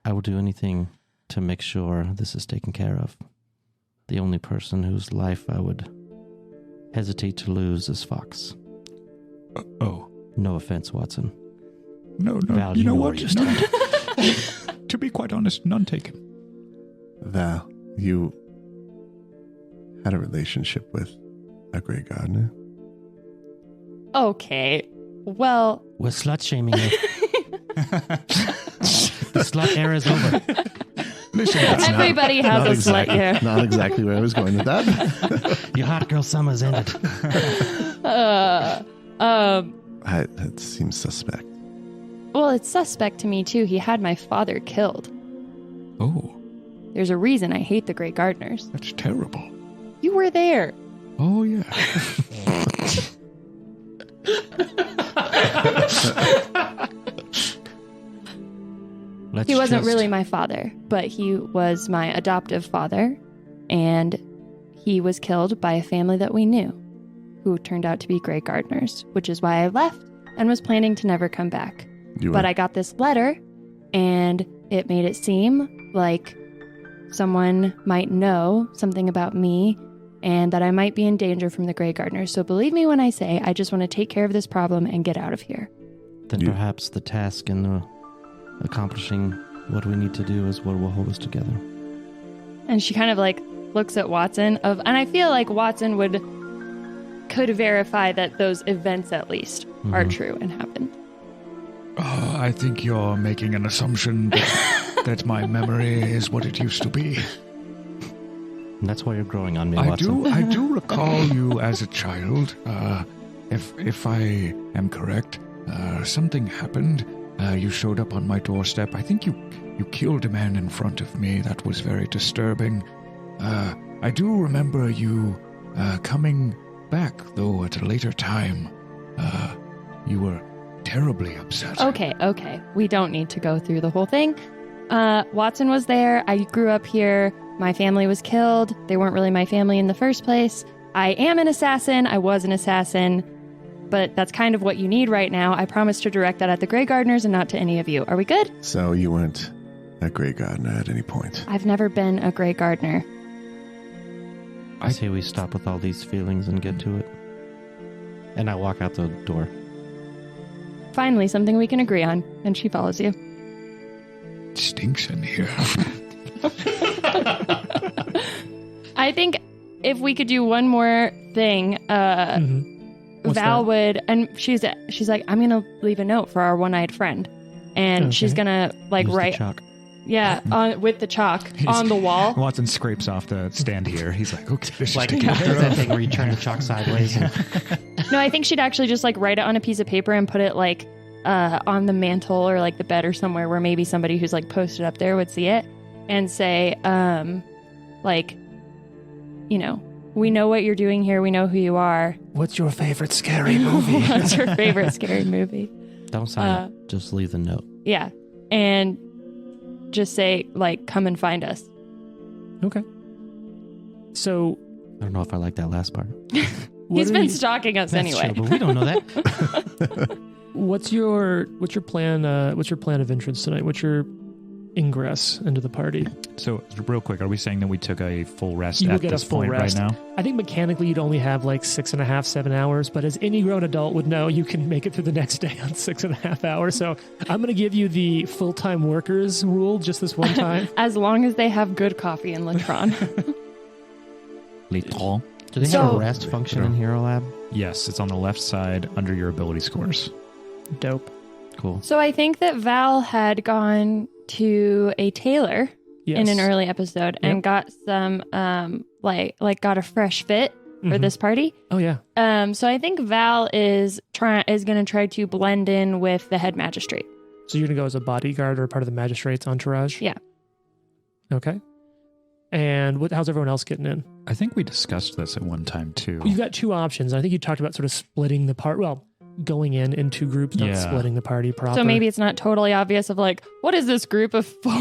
I will do anything to make sure this is taken care of. The only person whose life I would hesitate to lose is Fox. Oh. No offense, Watson. No. Val, You know where what? you stand. To be quite honest, none taken. Val, you had a relationship with a Grey Gardener? Okay. Well, We're slut shaming you. The slut era is over. Listen, that's not... everybody has a slut here. Not exactly where I was going with that. Your hot girl summer's ended. That seems suspect. Well, it's suspect to me, too. He had my father killed. Oh, There's a reason I hate the Grey Gardeners. that's terrible. You were there. Oh, yeah. He wasn't really my father, but he was my adoptive father, and he was killed by a family that we knew, who turned out to be Grey Gardeners, which is why I left and was planning to never come back. But I got this letter, and it made it seem like someone might know something about me and that I might be in danger from the Grey Gardeners. So believe me when I say I just want to take care of this problem and get out of here. Then perhaps the task in the accomplishing what we need to do is what will hold us together. And she kind of like looks at Watson and I feel like Watson could verify that those events at least are true and happened. I think you're making an assumption that my memory is what it used to be. And that's why you're growing on me, Watson. I do recall you as a child. If I am correct, something happened. You showed up on my doorstep. I think you killed a man in front of me. That was very disturbing. I do remember you coming back, though, at a later time. You were terribly upset. Okay. We don't need to go through the whole thing. Watson was there. I grew up here. My family was killed. They weren't really my family in the first place. I am an assassin. I was an assassin. But that's kind of what you need right now. I promise to direct that at the Grey Gardeners and not to any of you. Are we good? So you weren't a Grey Gardener at any point? I've never been a Grey Gardener. I say we stop with all these feelings and get to it. And I walk out the door. Finally, something we can agree on. And she follows you. It stinks in here. I think if we could do one more thing, Val would, and she's like, I'm gonna leave a note for our one-eyed friend, and she's gonna like Use write, the chalk. with the chalk on the wall. Watson scrapes off the stand here. He's like, okay, this Like is there's that thing where you turn the chalk sideways. And No, I think she'd actually just like write it on a piece of paper and put it like on the mantle or like the bed or somewhere where maybe somebody who's like posted up there would see it and say, like, you know, we know what you're doing here. We know who you are. What's your favorite scary movie? What's your favorite scary movie? don't sign up. Just leave the note. Yeah. And just say, like, come and find us. Okay. So I don't know if I like that last part. He's been stalking us That's anyway. true, but we don't know that. What's your plan? What's your plan of entrance tonight? What's your ingress into the party? So, real quick, are we saying that we took a full rest You will at get this a full point rest. right now? I think mechanically you'd only have like 6.5, 7 hours, but as any grown adult would know, you can make it through the next day on 6.5 hours. So I'm going to give you the full-time workers rule just this one time. As long as they have good coffee in Latron. Little. Do they have a rest function in Hero Lab? Yes, it's on the left side under your ability scores. Dope. Cool. So I think that Val had gone to a tailor Yes. in an early episode and got some got a fresh fit for this party. Oh yeah. So I think Val is going to try to blend in with the head magistrate. So you're going to go as a bodyguard or part of the magistrate's entourage? Yeah. Okay. And how's everyone else getting in? I think we discussed this at one time too. You've got two options. I think you talked about sort of splitting the part. Well, going in two groups, not splitting the party proper. So maybe it's not totally obvious of like, what is this group of 4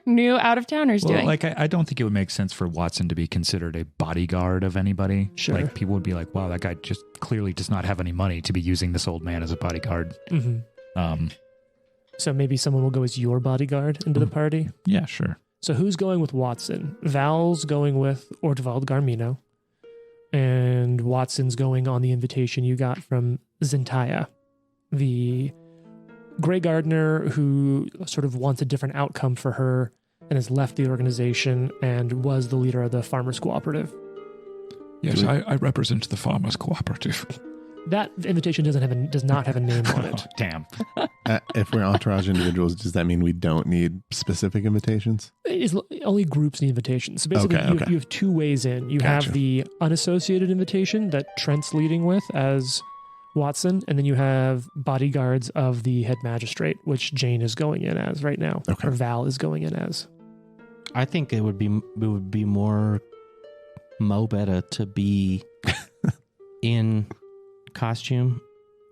new out-of-towners doing? Like, I don't think it would make sense for Watson to be considered a bodyguard of anybody. Sure. Like, people would be like, wow, that guy just clearly does not have any money to be using this old man as a bodyguard. Mm-hmm. So maybe someone will go as your bodyguard into the party? Yeah, sure. So who's going with Watson? Val's going with Ortwald Garmino. And Watson's going on the invitation you got from Zentaya, the Grey Gardener who sort of wants a different outcome for her and has left the organization and was the leader of the Farmers Cooperative. Yes, I represent the Farmers Cooperative. That invitation does not have a name on it. Oh, damn. If we're entourage individuals, does that mean we don't need specific invitations? Only groups need invitations. So basically, Okay. you have two ways in. You Gotcha. have the unassociated invitation that Trent's leading with as Watson, and then you have bodyguards of the head magistrate, which Jane is going in as right now, Okay. or Val is going in as. I think it would be more better to be in costume,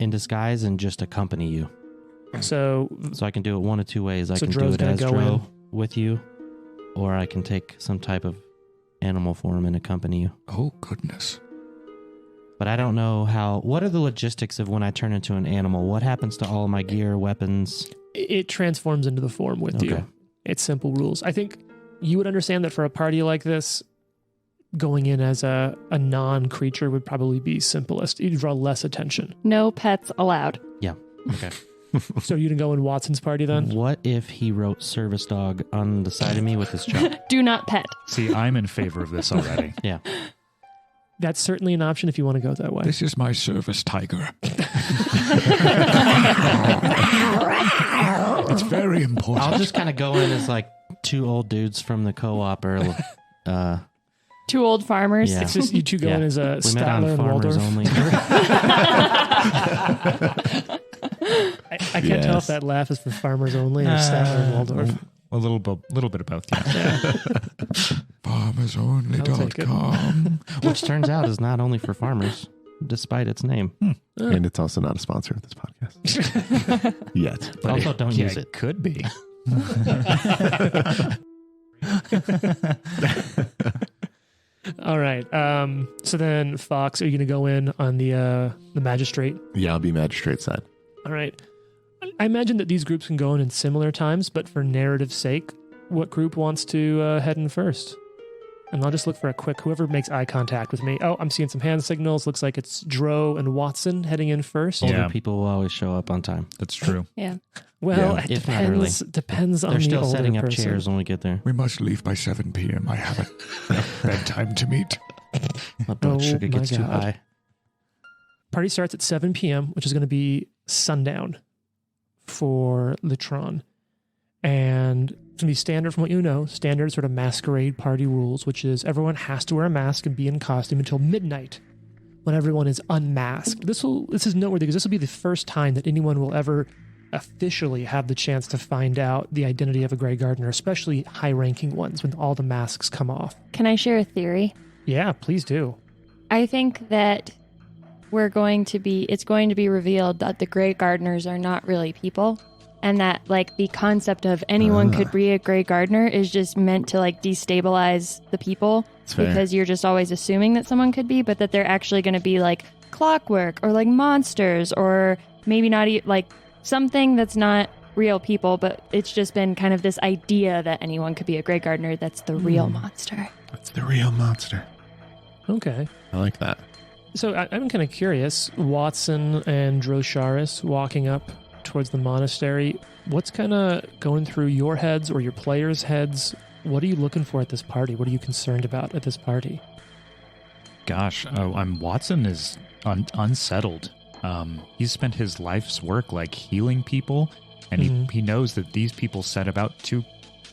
in disguise, and just accompany you. So So I can do it one of two ways. I So can do Dro's it gonna as go Dro in. with you, or I can take some type of animal form and accompany you. Oh, goodness. But I don't know what are the logistics of when I turn into an animal? What happens to all of my gear, weapons? it transforms into the form with Okay. you. It's simple rules. I think you would understand that for a party like this, going in as a non-creature would probably be simplest. You'd draw less attention. No pets allowed. Yeah. Okay. So you gonna go in Watson's party then? What if he wrote service dog on the side of me with his chalk? Do not pet. See, I'm in favor of this already. Yeah. That's certainly an option if you want to go that way. This is my service tiger. It's very important. I'll just kind of go in as like two old dudes from the co-op or 2 old farmers. Yeah. It's just you two going as a we met on Statler and Farmers Waldorf. Only. I can't tell if that laugh is for farmers only or Statler and Waldorf. A little bit of both, yeah. FarmersOnly.com. Which turns out is not only for farmers, despite its name. And it's also not a sponsor of this podcast. Yet. But also don't use it. Could be. All right. So then, Fox, are you going to go in on the magistrate? Yeah, I'll be magistrate side. All right. I imagine that these groups can go in similar times, but for narrative's sake, what group wants to head in first? And I'll just look for a quick, whoever makes eye contact with me. Oh, I'm seeing some hand signals. Looks like it's Dro and Watson heading in first. Older Yeah. people will always show up on time. That's true. Yeah. Well, Yeah. it If not early. depends on They're the still older setting up person. chairs when we get there. We must leave by 7 p.m. I have a bedtime to meet. My blood Oh sugar my gets too God. high. Party starts at 7 p.m., which is going to be sundown for Litron. And it's going to be standard from what you know, standard sort of masquerade party rules, which is everyone has to wear a mask and be in costume until midnight when everyone is unmasked. This is noteworthy because this will be the first time that anyone will ever officially have the chance to find out the identity of a Grey Gardener, especially high-ranking ones when all the masks come off. Can I share a theory? Yeah, please do. I think that it's going to be revealed that the Grey Gardeners are not really people. And that like the concept of anyone could be a Grey Gardener is just meant to like destabilize the people fair. because you're just always assuming that someone could be, but that they're actually going to be like clockwork or like monsters or maybe not like something that's not real people, but it's just been kind of this idea that anyone could be a Grey Gardener that's the real monster. That's the real monster. Okay. I like that. So I'm kind of curious, Watson and Drosharis walking up towards the monastery, what's kind of going through your heads or your players' heads? What are you looking for at this party? What are you concerned about at this party? Gosh, Watson is unsettled. He's spent his life's work like healing people, and he knows that these people set about to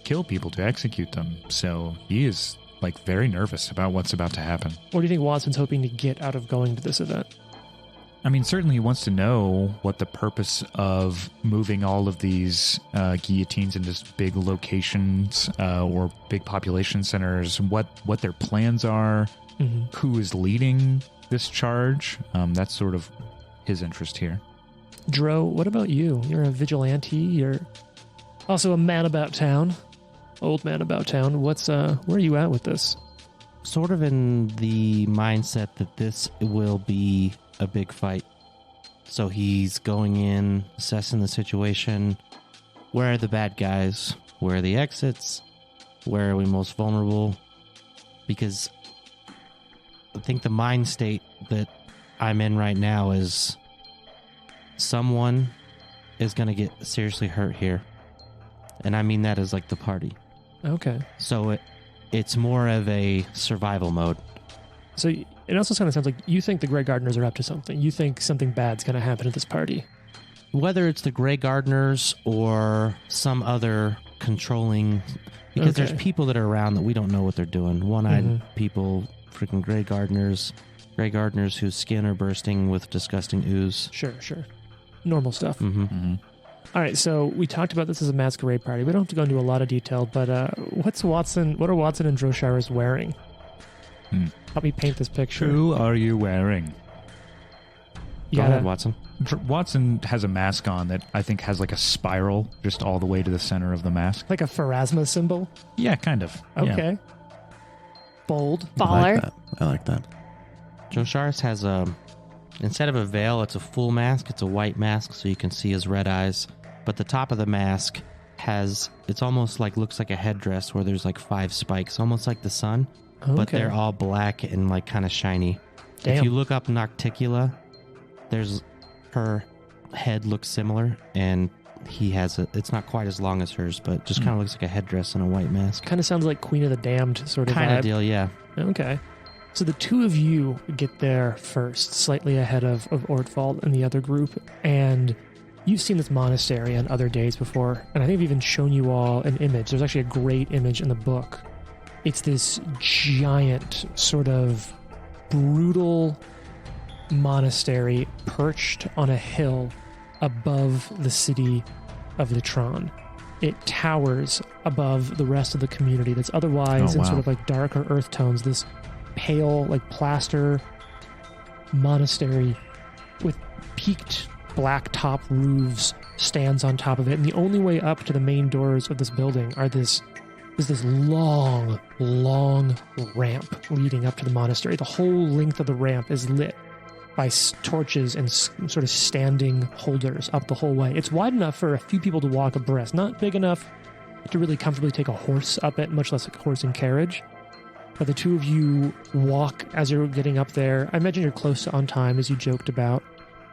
kill people, to execute them. So he is like very nervous about what's about to happen. What do you think Watson's hoping to get out of going to this event? I mean, certainly he wants to know what the purpose of moving all of these guillotines into big locations or big population centers, what their plans are, who is leading this charge. That's sort of his interest here. Dro, what about you? You're a vigilante. You're also a man about town. Old man about town. Where are you at with this? Sort of in the mindset that this will be a big fight. So he's going in, assessing the situation. Where are the bad guys? Where are the exits? Where are we most vulnerable? Because I think the mind state that I'm in right now is someone is going to get seriously hurt here. And I mean that as like the party. Okay. So it's more of a survival mode. So it also kind of sounds like you think the Grey Gardeners are up to something. You think something bad's going to happen at this party. Whether it's the Grey Gardeners or some other controlling, because Okay. there's people that are around that we don't know what they're doing. One-eyed people, freaking Grey Gardeners whose skin are bursting with disgusting ooze. Sure. Normal stuff. Mm-hmm. All right, so we talked about this as a masquerade party. We don't have to go into a lot of detail, but what are Watson and Drosharis wearing? Help me paint this picture. Who are you wearing? Go ahead, Watson. Watson has a mask on that I think has like a spiral just all the way to the center of the mask. Like a Pharasma symbol? Yeah, kind of. Okay. Bold. Baller. I like that. Joe Sharis has instead of a veil, it's a full mask. It's a white mask so you can see his red eyes. But the top of the mask it's almost like, looks like a headdress where there's like 5 spikes, almost like the sun. But Okay. they're all black and like kind of shiny. Damn. If you look up Nocticula, there's her head looks similar, and he has it's not quite as long as hers, but just kind of looks like a headdress and a white mask. Kind of sounds like Queen of the Damned sort of Kind vibe. of deal, yeah. Okay. So the two of you get there first, slightly ahead of Ortwald and the other group, and you've seen this monastery on other days before, and I think I've even shown you all an image. There's actually a great image in the book. It's this giant, sort of brutal monastery perched on a hill above the city of Litron. It towers above the rest of the community that's otherwise in sort of like darker earth tones. This pale, like plaster monastery with peaked black top roofs stands on top of it. And the only way up to the main doors of this building are this long ramp leading up to the monastery. The whole length of the ramp is lit by torches and sort of standing holders up the whole way. It's wide enough for a few people to walk abreast, not big enough to really comfortably take a horse up it, much less a horse and carriage. But the two of you walk as you're getting up there. I imagine you're close to on time, as you joked about.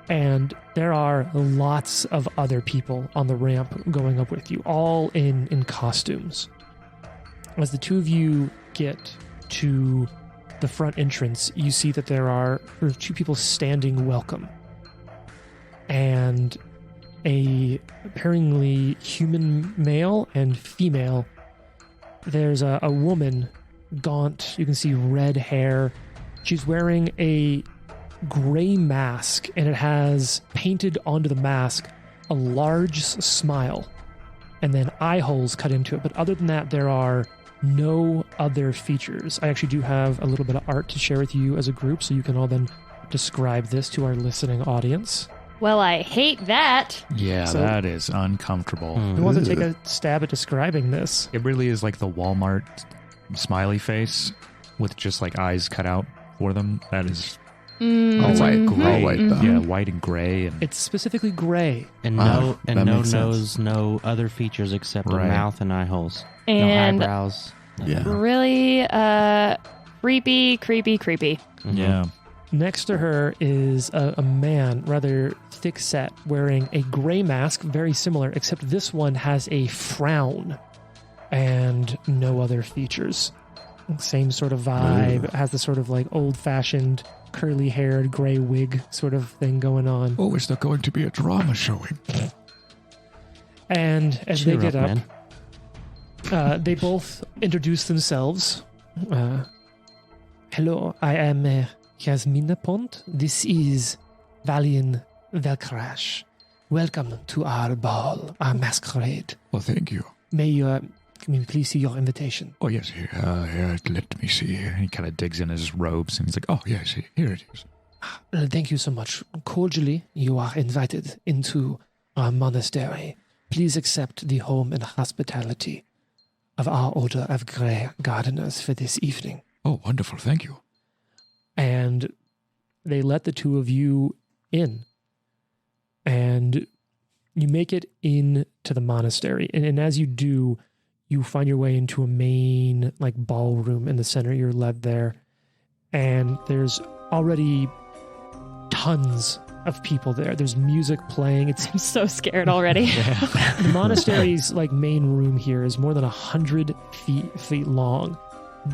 And there are lots of other people on the ramp going up with you, all in costumes. As the two of you get to the front entrance, you see that there are two people standing welcome. And a apparently human male and female. There's a woman, gaunt, you can see red hair. She's wearing a gray mask, and it has painted onto the mask a large smile and then eye holes cut into it. But other than that, there are no other features. I actually do have a little bit of art to share with you as a group, so you can all then describe this to our listening audience. Well, I hate that. Yeah, So- that is uncomfortable. Who wants to take a stab at describing this? It really is like the Walmart smiley face with just like eyes cut out for them. That is All white, gray. all white though. Yeah, white and gray. And It's specifically gray. And Ah, no that no makes sense. nose, no other features except Right. a mouth and eye holes. And no eyebrows. Yeah. really creepy. Mhm. yeah. Next to her is a man, rather thick set, wearing a gray mask, very similar, except this one has a frown and no other features. Same sort of vibe. Has the sort of like old-fashioned, curly-haired, gray wig sort of thing going on. Oh, is there going to be a drama showing? And as Cheer they get up, up, man. they both introduce themselves. Hello, I am Yasmina Pont. This is Valian Velcrash. Welcome to our ball, our masquerade. Well, thank you. Can we please see your invitation? Oh, yes, here, let me see. And he kind of digs in his robes and he's like, Oh, yes, here it is. Thank you so much. Cordially, you are invited into our monastery. Please accept the home and hospitality of our Order of Grey Gardeners for this evening. Oh, wonderful, thank you. And they let the two of you in. And you make it into the monastery. And as you do, you find your way into a main like ballroom in the center. You're led there. And there's already tons of people there. There's music playing. It's I'm so scared already. the monastery's like main room here is more than 100 feet long.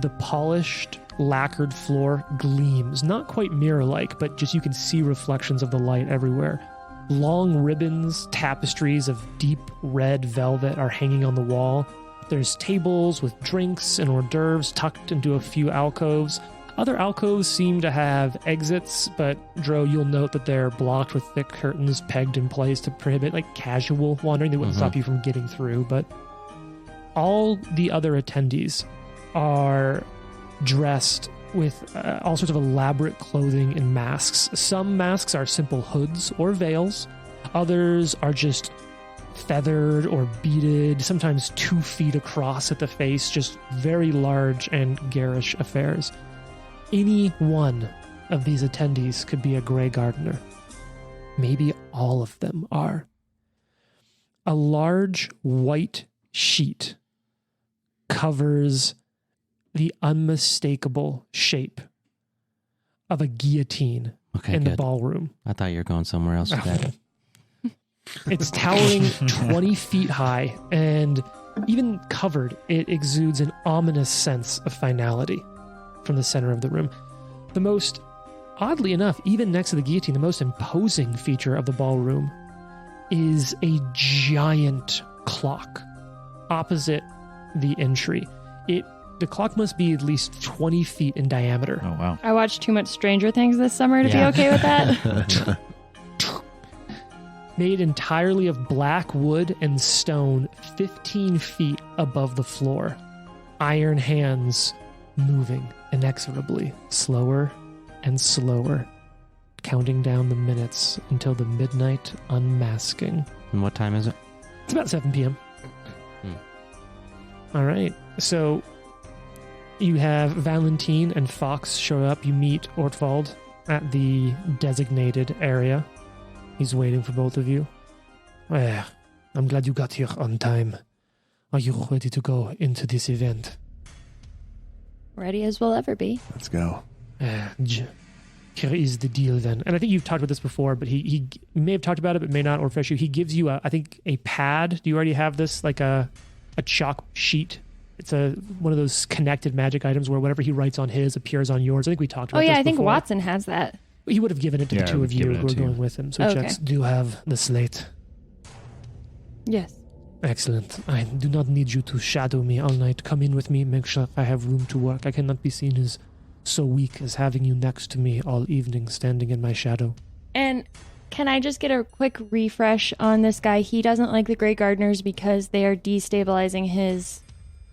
The polished, lacquered floor gleams, not quite mirror-like, but just you can see reflections of the light everywhere. Long ribbons, tapestries of deep red velvet are hanging on the wall. There's tables with drinks and hors d'oeuvres tucked into a few alcoves. Other alcoves seem to have exits, but Dro, you'll note that they're blocked with thick curtains pegged in place to prohibit like casual wandering. They wouldn't stop you from getting through, but all the other attendees are dressed with all sorts of elaborate clothing and masks. Some masks are simple hoods or veils. Others are just feathered or beaded, sometimes 2 feet across at the face, just very large and garish affairs. Any one of these attendees could be a Grey Gardener. Maybe all of them are. A large white sheet covers the unmistakable shape of a guillotine Okay, in good. the ballroom. I thought you were going somewhere else with that. It's towering 20 feet high, and even covered, it exudes an ominous sense of finality from the center of the room. The most, oddly enough, even next to the guillotine, the most imposing feature of the ballroom is a giant clock opposite the entry. The clock must be at least 20 feet in diameter. Oh, wow. I watched too much Stranger Things this summer to be okay with that. Made entirely of black wood and stone, 15 feet above the floor. Iron hands moving inexorably, slower and slower, counting down the minutes until the midnight unmasking. And what time is it? It's about 7 p.m. All right. So you have Valentine and Fox show up. You meet Ortwald at the designated area. He's waiting for both of you. I'm glad you got here on time. Are you ready to go into this event? Ready as we'll ever be. Let's go. Here is the deal then. And I think you've talked about this before, but he may have talked about it, but may not refresh you. He gives you, I think, a pad. Do you already have this? Like a chalk sheet? It's one of those connected magic items where whatever he writes on his appears on yours. I think we talked about this Oh, yeah, before. I think Watson has that. He would have given it to the Yeah, two of you given who it are to you. going with him. So he Okay. checks, do you have the slate? Yes. Excellent. I do not need you to shadow me all night. Come in with me. Make sure I have room to work. I cannot be seen as so weak as having you next to me all evening standing in my shadow. And can I just get a quick refresh on this guy? He doesn't like the Grey Gardeners because they are destabilizing his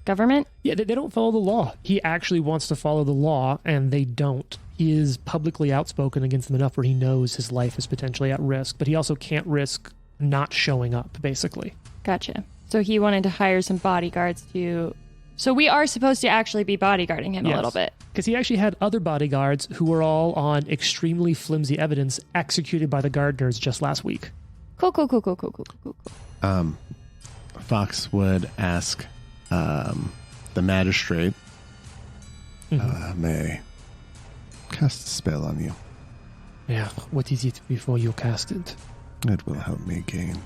government. Yeah, they don't follow the law. He actually wants to follow the law, and they don't. He is publicly outspoken against them enough where he knows his life is potentially at risk, but he also can't risk not showing up, basically. Gotcha. So he wanted to hire some bodyguards to... So we are supposed to actually be bodyguarding him a little bit. Because he actually had other bodyguards who were all on extremely flimsy evidence executed by the gardeners just last week. Cool. Fox would ask the magistrate, may I cast a spell on you? Yeah, what is it before you cast it? It will help me gain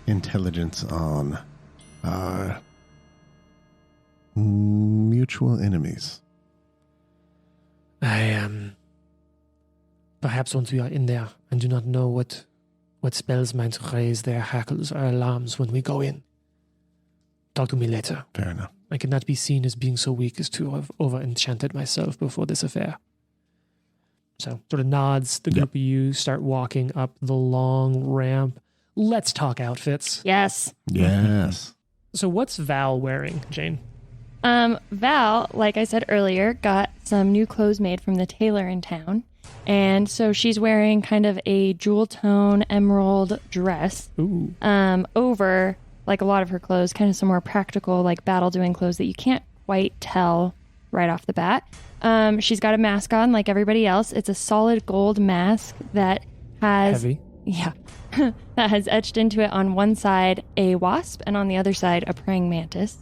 intelligence on our mutual enemies. I am... Perhaps once we are in there and do not know what spells might raise their hackles or alarms when we go in. Talk to me later. Fair enough. I cannot be seen as being so weak as to have over-enchanted myself before this affair. So, sort of nods. The group of you start walking up the long ramp. Let's talk outfits. Yes. Yes. So what's Val wearing, Jane? Val, like I said earlier, got some new clothes made from the tailor in town. And so she's wearing kind of a jewel tone emerald dress Ooh. over like a lot of her clothes, kind of some more practical like battle doing clothes that you can't quite tell right off the bat. She's got a mask on like everybody else. It's a solid gold mask that has Heavy. Yeah. That has etched into it on one side a wasp and on the other side a praying mantis.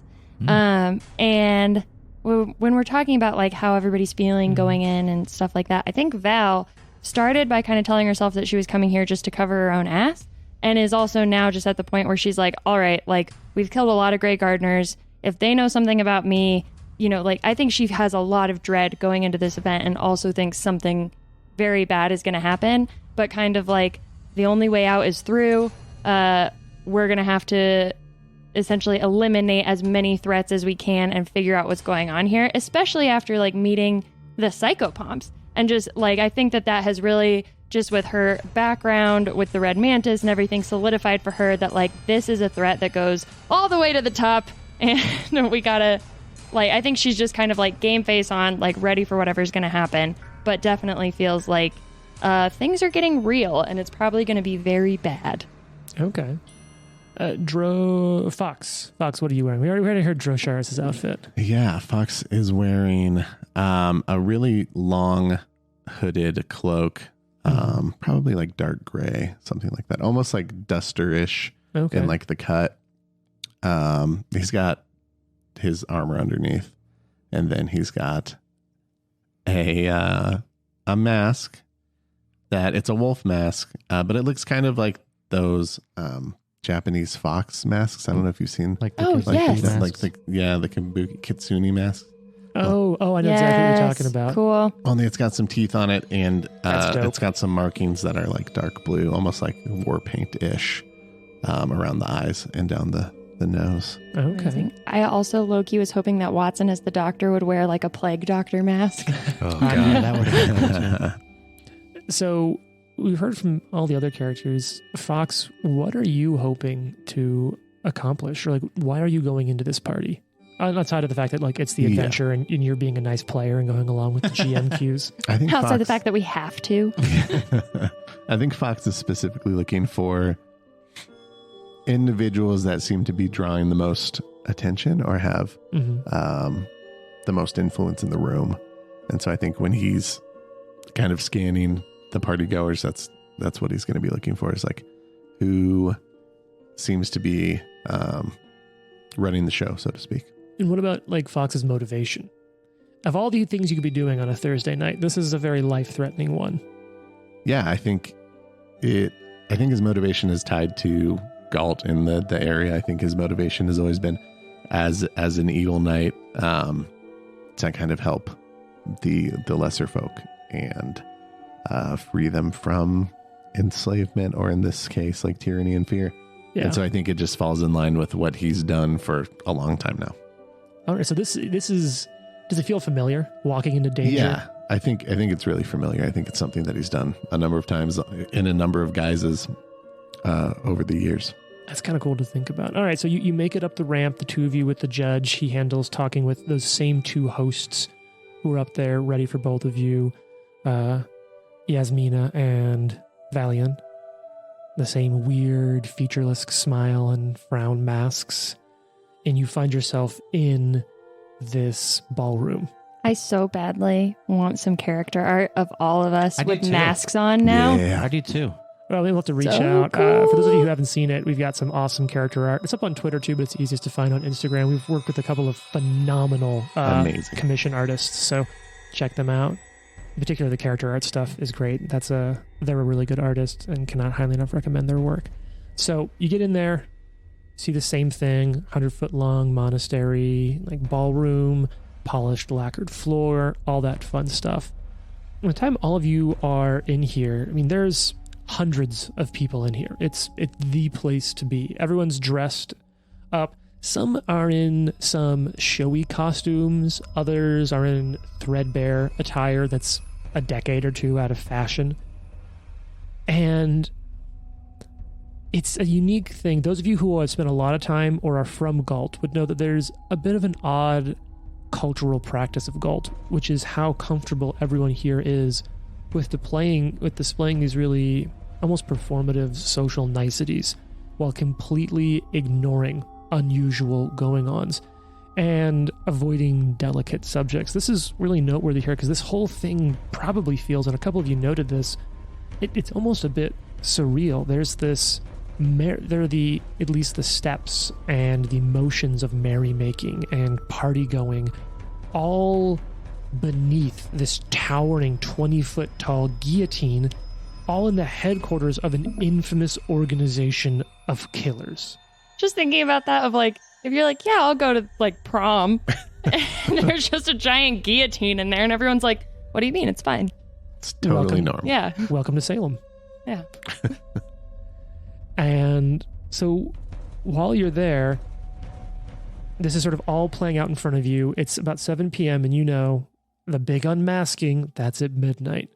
And when we're talking about like how everybody's feeling going in and stuff like that, I think Val started by kind of telling herself that she was coming here just to cover her own ass, and is also now just at the point where she's like, all right, like we've killed a lot of Grey Gardeners. If they know something about me, you know, like I think she has a lot of dread going into this event and also thinks something very bad is going to happen, but kind of like the only way out is through. We're going to have to essentially eliminate as many threats as we can and figure out what's going on here, especially after like meeting the psychopomps. And just like, I think that has really just with her background with the red mantis and everything solidified for her that like this is a threat that goes all the way to the top. And we gotta like, I think she's just kind of like game face on, like ready for whatever's going to happen, but definitely feels like things are getting real and it's probably going to be very bad. Okay. Fox, what are you wearing? We already heard Drosharis' outfit. Yeah, Fox is wearing a really long hooded cloak, probably like dark gray, something like that. Almost like duster-ish in like the cut. He's got his armor underneath, and then he's got a mask that it's a wolf mask, but it looks kind of like those Japanese fox masks. I don't know if you've seen Like Oh, kabuki yes. that, masks. the kabuki kitsune mask. Oh, I know exactly what you're talking about. Cool. Only it's got some teeth on it, and That's dope. it's got some markings that are like dark blue, almost like war paint-ish, around the eyes and down the nose. Okay. Amazing. I also, low-key, was hoping that Watson as the doctor would wear like a plague doctor mask. Oh, Yeah, that would have been cool too. So we've heard from all the other characters. Fox, what are you hoping to accomplish? Or like, why are you going into this party? Outside of the fact that like it's the Yeah. adventure and you're being a nice player and going along with the GM cues. I think Outside the Fox- fact that we have to. I think Fox is specifically looking for individuals that seem to be drawing the most attention or have Mhm. the most influence in the room. And so I think when he's kind of scanning the party goers, that's what he's going to be looking for, is like who seems to be running the show, so to speak. And what about like Fox's motivation? Of all the things you could be doing on a Thursday night, this is a very life-threatening one. Yeah, I think his motivation is tied to Galt in the area. I think his motivation has always been as an Eagle Knight, to kind of help the lesser folk and free them from enslavement, or in this case, like tyranny and fear. Yeah. And so I think it just falls in line with what he's done for a long time now. All right. So this is. Does it feel familiar? Walking into danger. Yeah, I think it's really familiar. I think it's something that he's done a number of times in a number of guises over the years. That's kind of cool to think about. All right, so you make it up the ramp, the two of you with the judge. He handles talking with those same two hosts who are up there ready for both of you, Yasmina and Valian. The same weird, featureless smile and frown masks. And you find yourself in this ballroom. I so badly want some character art of all of us I do with too. masks on now. I do too. Well, we'll have to reach So out. For those of you cool. who haven't seen it, we've got some awesome character art. It's up on Twitter too, but it's easiest to find on Instagram. We've worked with a couple of phenomenal Amazing. commission artists, so check them out. In particular, the character art stuff is great. They're a really good artist and cannot highly enough recommend their work. So you get in there, see the same thing, 100-foot long monastery, like ballroom, polished lacquered floor, all that fun stuff. By the time all of you are in here, I mean, there's hundreds of people in here. It's the place to be. Everyone's dressed up. Some are in some showy costumes. Others are in threadbare attire that's a decade or two out of fashion. And it's a unique thing. Those of you who have spent a lot of time or are from Galt would know that there's a bit of an odd cultural practice of Galt, which is how comfortable everyone here is with displaying these really almost performative social niceties while completely ignoring unusual going-ons and avoiding delicate subjects. This is really noteworthy here because this whole thing probably feels, and a couple of you noted this, it's almost a bit surreal. There's this, there are at least the steps and the motions of merrymaking and party going all beneath this towering 20-foot tall guillotine, all in the headquarters of an infamous organization of killers. Just thinking about that, of like, if you're like, yeah, I'll go to like prom, and there's just a giant guillotine in there, and everyone's like, what do you mean? It's fine. It's totally Welcome. normal. Yeah. Welcome to Salem. Yeah. And so while you're there, this is sort of all playing out in front of you. It's about 7 p.m. and you know the big unmasking, that's at midnight.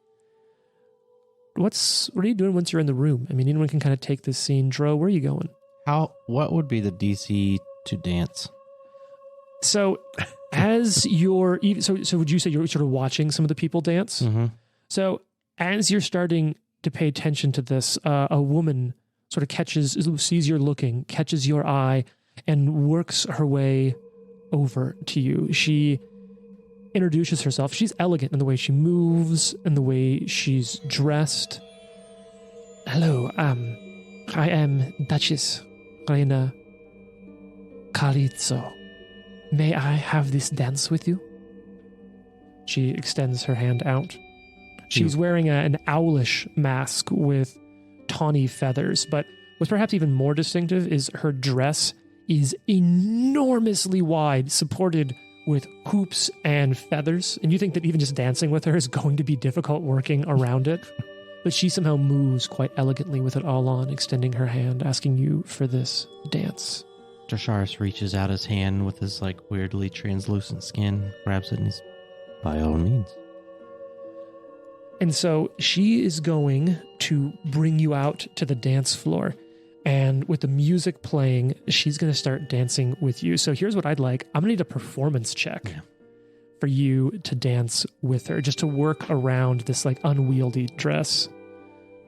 What are you doing once you're in the room? I mean, anyone can kind of take this scene. Dro, where are you going? What would be the DC to dance? So as you're, so would you say you're sort of watching some of the people dance? Mm-hmm. So as you're starting to pay attention to this, a woman sort of sees you're looking, catches your eye, and works her way over to you. She introduces herself. She's elegant in the way she moves and the way she's dressed. Hello, I am Duchess Reina Carizzo. May I have this dance with you? She extends her hand out. She's wearing an owlish mask with tawny feathers, but what's perhaps even more distinctive is her dress is enormously wide, supported with hoops and feathers. And you think that even just dancing with her is going to be difficult working around it. But she somehow moves quite elegantly with it all on, extending her hand, asking you for this dance. Drasharis reaches out his hand with his like weirdly translucent skin, grabs it, and he's, by all means. And so she is going to bring you out to the dance floor. And with the music playing, she's going to start dancing with you. So here's what I'd like. I'm going to need a performance check for you to dance with her, just to work around this like unwieldy dress.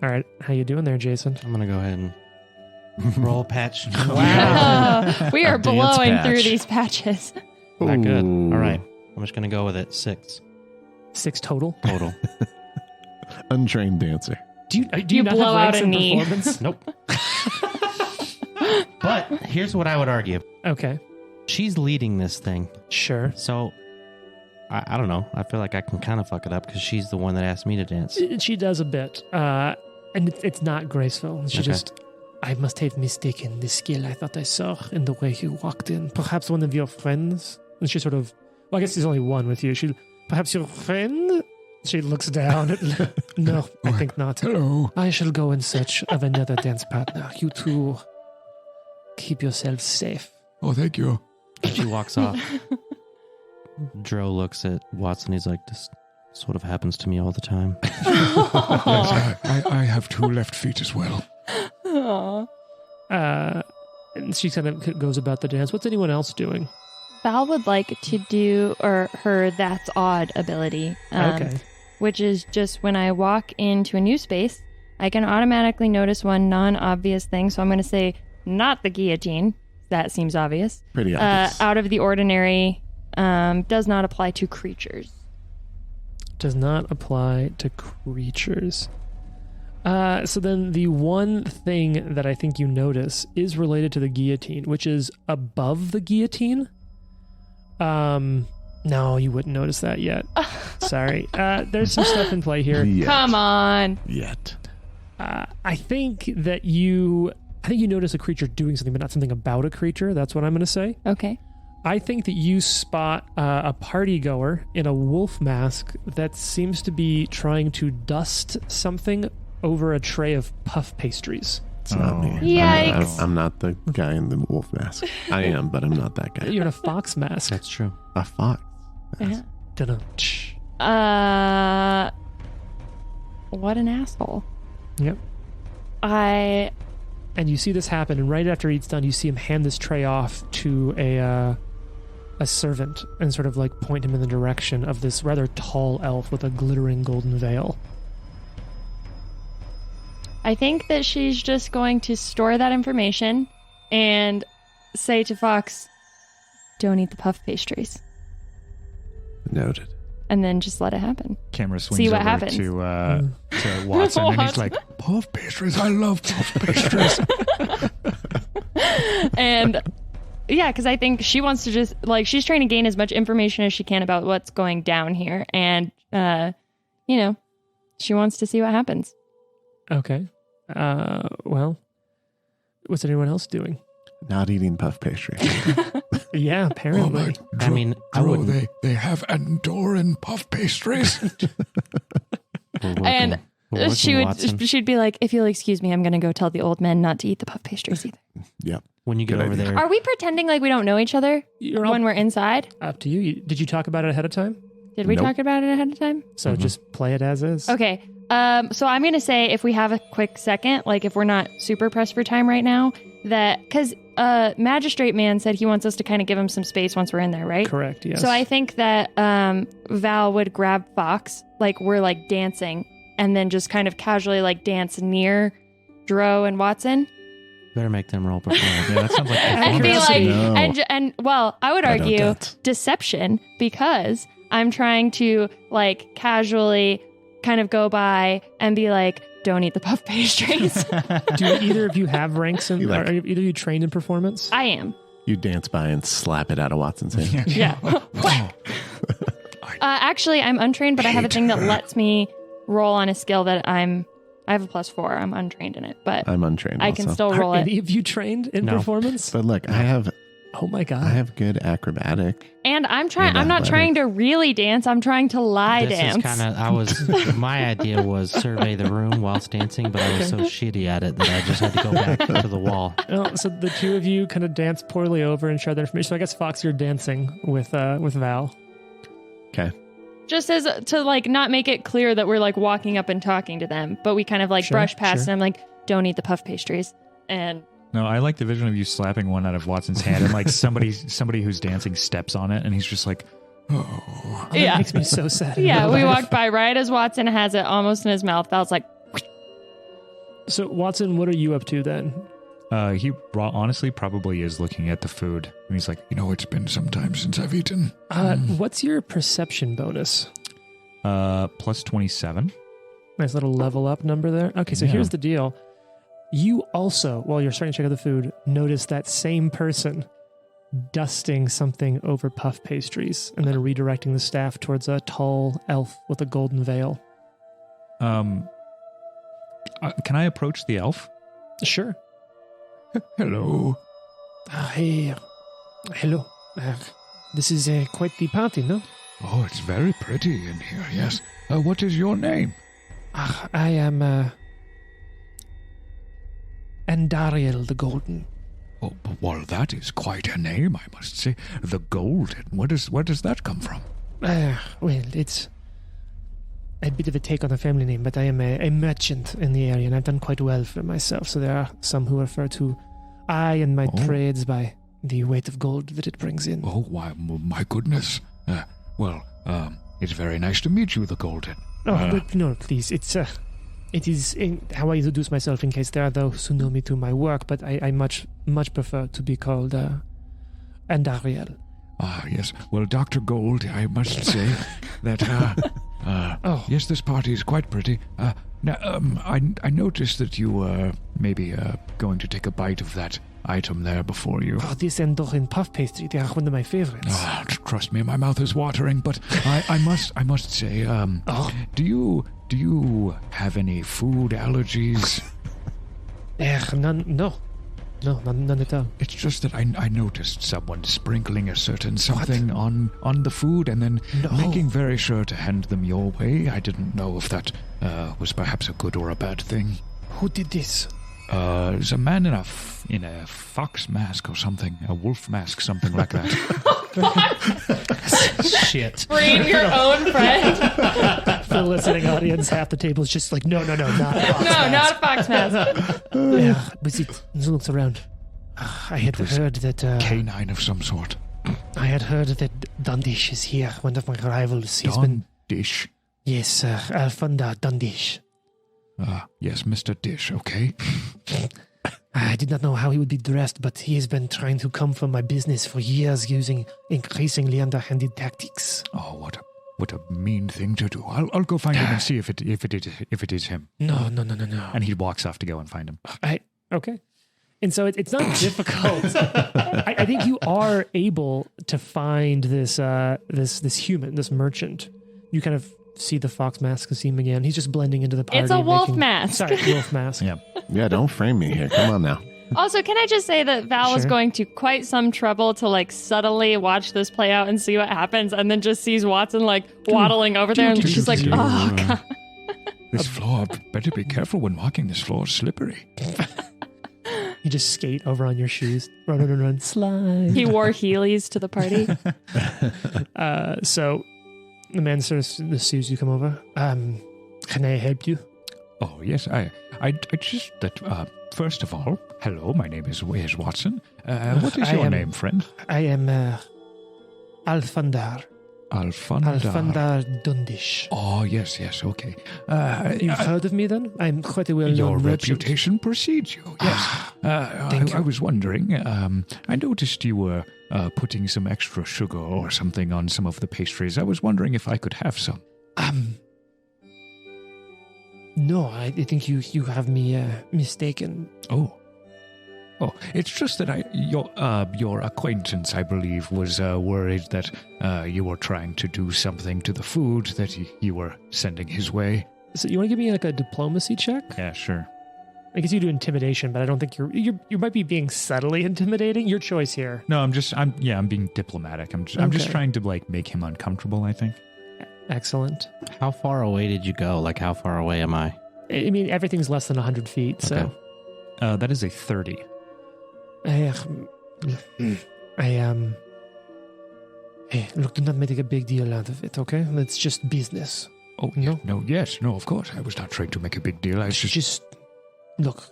All right. How you doing there, Jason? I'm going to go ahead and roll patch. We are A dance blowing patch. through these patches. Not good. Ooh. All right. I'm just going to go with it. 6 6 total. total. Untrained dancer. Do you You not blow have out ranks a in knee. performance? Nope. But here's what I would argue. Okay. She's leading this thing. Sure. So, I don't know. I feel like I can kind of fuck it up because she's the one that asked me to dance. She does a bit. And it's not graceful. She Okay. just... I must have mistaken the skill I thought I saw in the way you walked in. Perhaps one of your friends? And she sort of... Well, I guess there's only one with you. Perhaps your friend? She looks down. No, I think not. Hello. I shall go in search of another dance partner. You two, keep yourselves safe. Oh, thank you. She walks off. Dro looks at Watson. He's like, this sort of happens to me all the time. Yes, I have 2 left feet as well. And she kind of goes about the dance. What's anyone else doing? Val would like to do her That's Odd ability. Okay. Which is just when I walk into a new space, I can automatically notice one non-obvious thing. So I'm going to say not the guillotine. That seems obvious. Pretty obvious. Out of the ordinary, does not apply to creatures. Does not apply to creatures. So then the one thing that I think you notice is related to the guillotine, which is above the guillotine. No, you wouldn't notice that yet. Sorry. There's some stuff in play here. Yet. Come on. Yet. I think you notice a creature doing something, but not something about a creature. That's what I'm going to say. Okay. I think that you spot a party goer in a wolf mask that seems to be trying to dust something over a tray of puff pastries. It's not me. Yikes. I'm not the guy in the wolf mask. I am, but I'm not that guy. You're in a fox mask. That's true. A fox. Yeah. Dunno. What an asshole. Yep. I And you see this happen, and right after he's done, you see him hand this tray off to a servant and sort of like point him in the direction of this rather tall elf with a glittering golden veil. think that she's just going to store that information and say to Fox, don't eat the puff pastries. Noted. And then just let it happen. Camera swings See what over happens. to Watson, and he's like, Puff pastries. I love puff pastries. And yeah, because I think she wants to just, like, she's trying to gain as much information as she can about what's going down here. And, she wants to see what happens. Okay. Well, what's anyone else doing? Not eating puff pastry. Yeah, apparently. I mean, I Dro, wouldn't. they have Andorran puff pastries. We're working- And we're working, Watson. she'd be like, if you'll excuse me, I'm going to go tell the old men not to eat the puff pastries either. Yep. When you get Good over idea. there, Are we pretending like we don't know each other You're all when we're inside? up to you. Did you talk about it ahead of time? Did we Nope. talk about it ahead of time? So just play it as is. Okay. So I'm going to say if we have a quick second, like if we're not super pressed for time right now, that because Magistrate Man said he wants us to kind of give him some space once we're in there, right? Correct, yes. So I think that Val would grab Fox, like we're like dancing, and then just kind of casually like dance near Dro and Watson. better make them roll performance. yeah, that sounds like And be performance. like, No. and well, I would I don't argue dance. deception because I'm trying to like casually kind of go by and be like, don't eat the puff pastries. Do either of you have ranks in? You like- Are either of you trained in performance? I am. You dance by and slap it out of Watson's hand. Yeah. Actually, I'm untrained, but I have a thing that lets me roll on a skill that I have a +4. I'm untrained in it, but I'm untrained. I can also. still roll Are it. any of you trained in No. performance? But look, I have Oh my god! good acrobatic. And I'm And not athletic. trying to really dance. I'm trying to lie This dance. is kind of. My idea was survey the room whilst dancing, but I was so shitty at it that I just had to go back to the wall. Oh, so the two of you kind of dance poorly over and share that information. So I guess Fox, you're dancing with Val. Okay. Just as to like not make it clear that we're like walking up and talking to them, but we kind of like Sure, brush past sure. and I'm like, don't eat the puff pastries. And No, I like the vision of you slapping one out of Watson's hand and like somebody who's dancing steps on it and he's just like, Oh, that Yeah. makes me so sad. yeah, we walked by right as Watson has it almost in his mouth. Val's like, So Watson, what are you up to then? he honestly probably is looking at the food and he's like, It's been some time since I've eaten. What's your perception bonus? plus 27. Nice little level up number there. Okay, so Yeah. here's the deal. You also, while you're starting to check out the food, notice that same person dusting something over puff pastries and then redirecting the staff towards a tall elf with a golden veil. Can I approach the elf? Sure. Hello. Hey, hello. This is quite the party, no? Oh, it's very pretty in here, yes. What is your name? I am Andariel the Golden. Oh, well, that is quite a name, I must say. The Golden. Where does that come from? Well, it's a bit of a take on a family name, but I am a merchant in the area, and I've done quite well for myself. So there are some who refer to I and my trades by the weight of gold that it brings in. Oh, why, my goodness. It's very nice to meet you, the Golden. But no, please. It is how I introduce myself in case there are those who know me through my work, but I much prefer to be called Andariel. Ah, yes. Well, Dr. Gold, I must say that, yes, this party is quite pretty. Now, I noticed that you were maybe going to take a bite of that item there before you. Oh, this Andoran puff pastry, they are one of my favorites. Ah, trust me, my mouth is watering, but I must say, do you have any food allergies? None at all. It's just that I noticed someone sprinkling a certain something on the food and then making very sure to hand them your way. I didn't know if that was perhaps a good or a bad thing. Who did this? There's a man in a fox mask or something, a wolf mask, something like that. Shit. bring your own friend. For the listening audience, half the table is just like, no, not a fox. No, not a fox mask. Yeah, but it looks around. I had heard that Canine of some sort. I had heard that Dundish is here, one of my rivals. He's been Dish. yes, Alfunda Dundish. Yes, Mr. Dish, okay. I did not know how he would be dressed, but he has been trying to come for my business for years using increasingly underhanded tactics. Oh, what a mean thing to do. I'll go find him and see if it is him. No. And he walks off to go and find him. Okay. And so it's not difficult. I think you are able to find this human, this merchant. You kind of see the fox mask and see him again. He's just blending into the party. It's a wolf mask. Sorry, wolf mask. Yeah. Yeah, don't frame me here. Come on now. Also, can I just say that Val was Sure. going to quite some trouble to like subtly watch this play out and see what happens, and then just sees Watson like waddling over there, and she's like, "Oh god." This floor, better be careful when walking. This floor is slippery. You just skate over on your shoes. Run, slide. He wore Heelys to the party. So the man sort of sees you come over. Can I help you? Oh, yes, I just that, first of all, hello, my name is Watson. What is your name, friend? I am Alfundar. Alfundar. Alfundar Dundish. Oh, yes, okay. You've heard of me then? I'm quite a well-known Your merchant. reputation precedes you, yes. I was wondering, I noticed you were putting some extra sugar or something on some of the pastries. I was wondering if I could have some. No, I think you have me mistaken. Oh, it's just that your acquaintance, I believe, was worried that you were trying to do something to the food that you were sending his way. So you want to give me like a diplomacy check? Yeah, sure. I guess you do intimidation, but I don't think you might be being subtly intimidating. Your choice here. No, I'm being diplomatic. I'm just trying to like make him uncomfortable, I think. Excellent. How far away did you go? Like, how far away am I? I mean, everything's less than 100 feet, so. Okay. That is a 30. Hey, look, do not make a big deal out of it, okay? It's just business. Oh, No? no, yes, no, of course. I was not trying to make a big deal. I was just Look,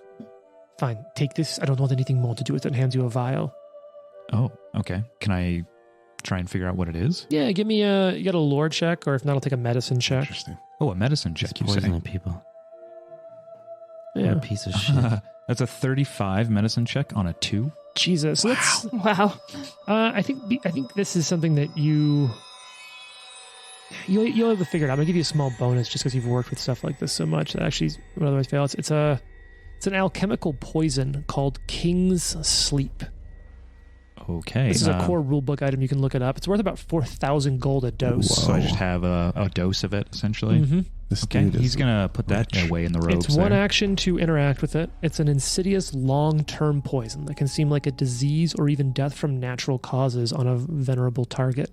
fine, take this. I don't want anything more to do with it, and hands you a vial. Oh, okay. Can I try and figure out what it is? Yeah, give me you got a lore check, or if not, I'll take a medicine check. Interesting. Oh, a medicine He's check, you say? poisoning people. What Yeah. a piece of shit. That's a 35 medicine check on a 2. Jesus, let's. Wow. I think this is something that you'll be able to figure it out. I'm gonna give you a small bonus just because you've worked with stuff like this so much that actually would otherwise fail. It's an alchemical poison called King's Sleep. Okay. This is a core rulebook item. You can look it up. It's worth about 4,000 gold a dose. So I just have a dose of it, essentially. Mm-hmm. This Okay, dude is he's going to put that rich. away in the robes It's one there. action to interact with it. It's an insidious long-term poison that can seem like a disease or even death from natural causes on a venerable target.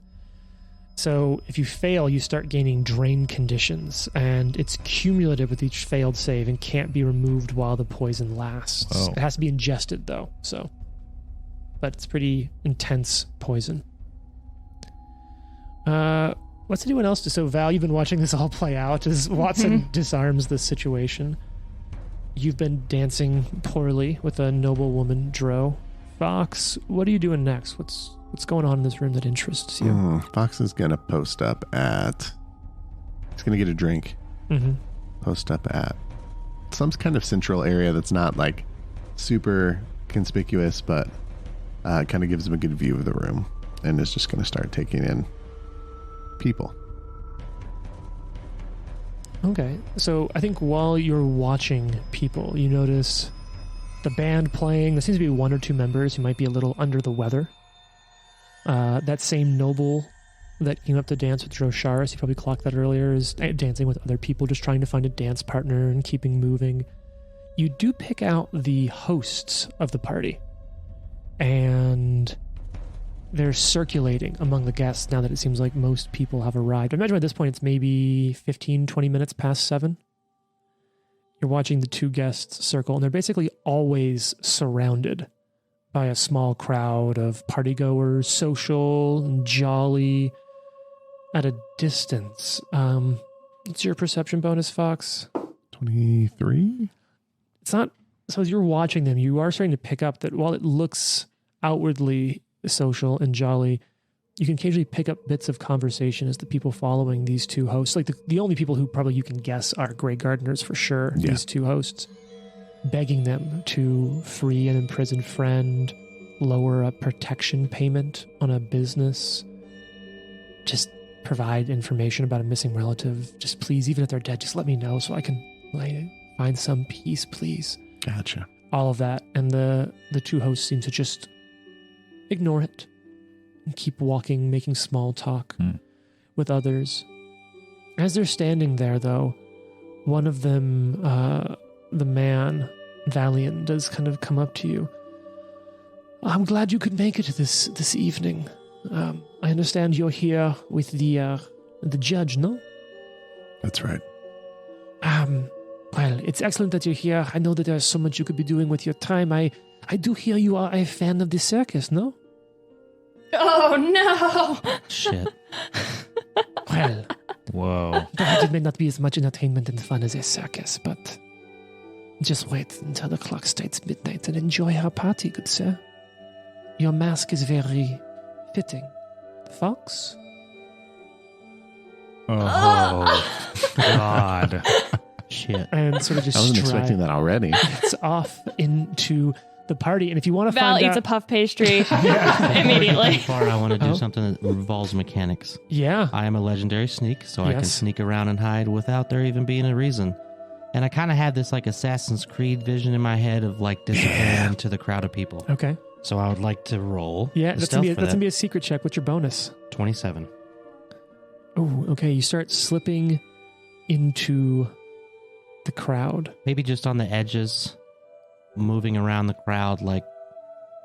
So if you fail, you start gaining drain conditions, and it's cumulative with each failed save and can't be removed while the poison lasts. Oh. It has to be ingested, though. But it's pretty intense poison. What's anyone else do? So Val, you've been watching this all play out as Watson disarms the situation. You've been dancing poorly with a noble woman, Dro. Fox, what are you doing next? What's going on in this room that interests you? Fox is going to post up at... He's going to get a drink. Mm-hmm. Post up at some kind of central area that's not like super conspicuous, but kind of gives him a good view of the room, and is just going to start taking in people. Okay, so I think while you're watching people, you notice the band playing. There seems to be one or two members who might be a little under the weather. That same noble that came up to dance with Drosharis, you probably clocked that earlier, is dancing with other people, just trying to find a dance partner and keeping moving. You do pick out the hosts of the party, and they're circulating among the guests now that it seems like most people have arrived. I imagine at this point it's maybe 15, 20 minutes past 7. You're watching the two guests circle, and they're basically always surrounded by a small crowd of partygoers, social and jolly, at a distance. What's your perception bonus, Fox? 23? It's not... So as you're watching them, you are starting to pick up that while it looks outwardly social and jolly, you can occasionally pick up bits of conversation as the people following these two hosts, like the only people who probably you can guess are Grey Gardeners for sure, Yeah. these two hosts, begging them to free an imprisoned friend, lower a protection payment on a business, just provide information about a missing relative. Just please, even if they're dead, just let me know so I can find some peace, please. Gotcha. All of that. And the two hosts seem to just ignore it and keep walking, making small talk with others. As they're standing there, though, one of them, the man, Valiant, does kind of come up to you. I'm glad you could make it this evening. I understand you're here with the judge, no? That's right. Well, it's excellent that you're here. I know that there's so much you could be doing with your time. I do hear you are a fan of the circus, no? Oh, no. Shit. Well, Whoa. perhaps it may not be as much entertainment and fun as a circus, but just wait until the clock strikes midnight and enjoy our party, good sir. Your mask is very fitting. Fox? Oh, God. Shit. And sort of just I wasn't expecting that already. It's off into the party. And if you want to Val find eats out... a puff pastry immediately. Before I want to do something that involves mechanics. Yeah. I am a legendary sneak, so I can Yes. sneak around and hide without there even being a reason. And I kind of had this like Assassin's Creed vision in my head of like disappearing into the crowd of people. Okay. So I would like to roll. Yeah, the that's gonna stealth for be that. a secret check. What's your bonus? 27. Oh, okay. You start slipping into crowd. Maybe just on the edges, moving around the crowd, like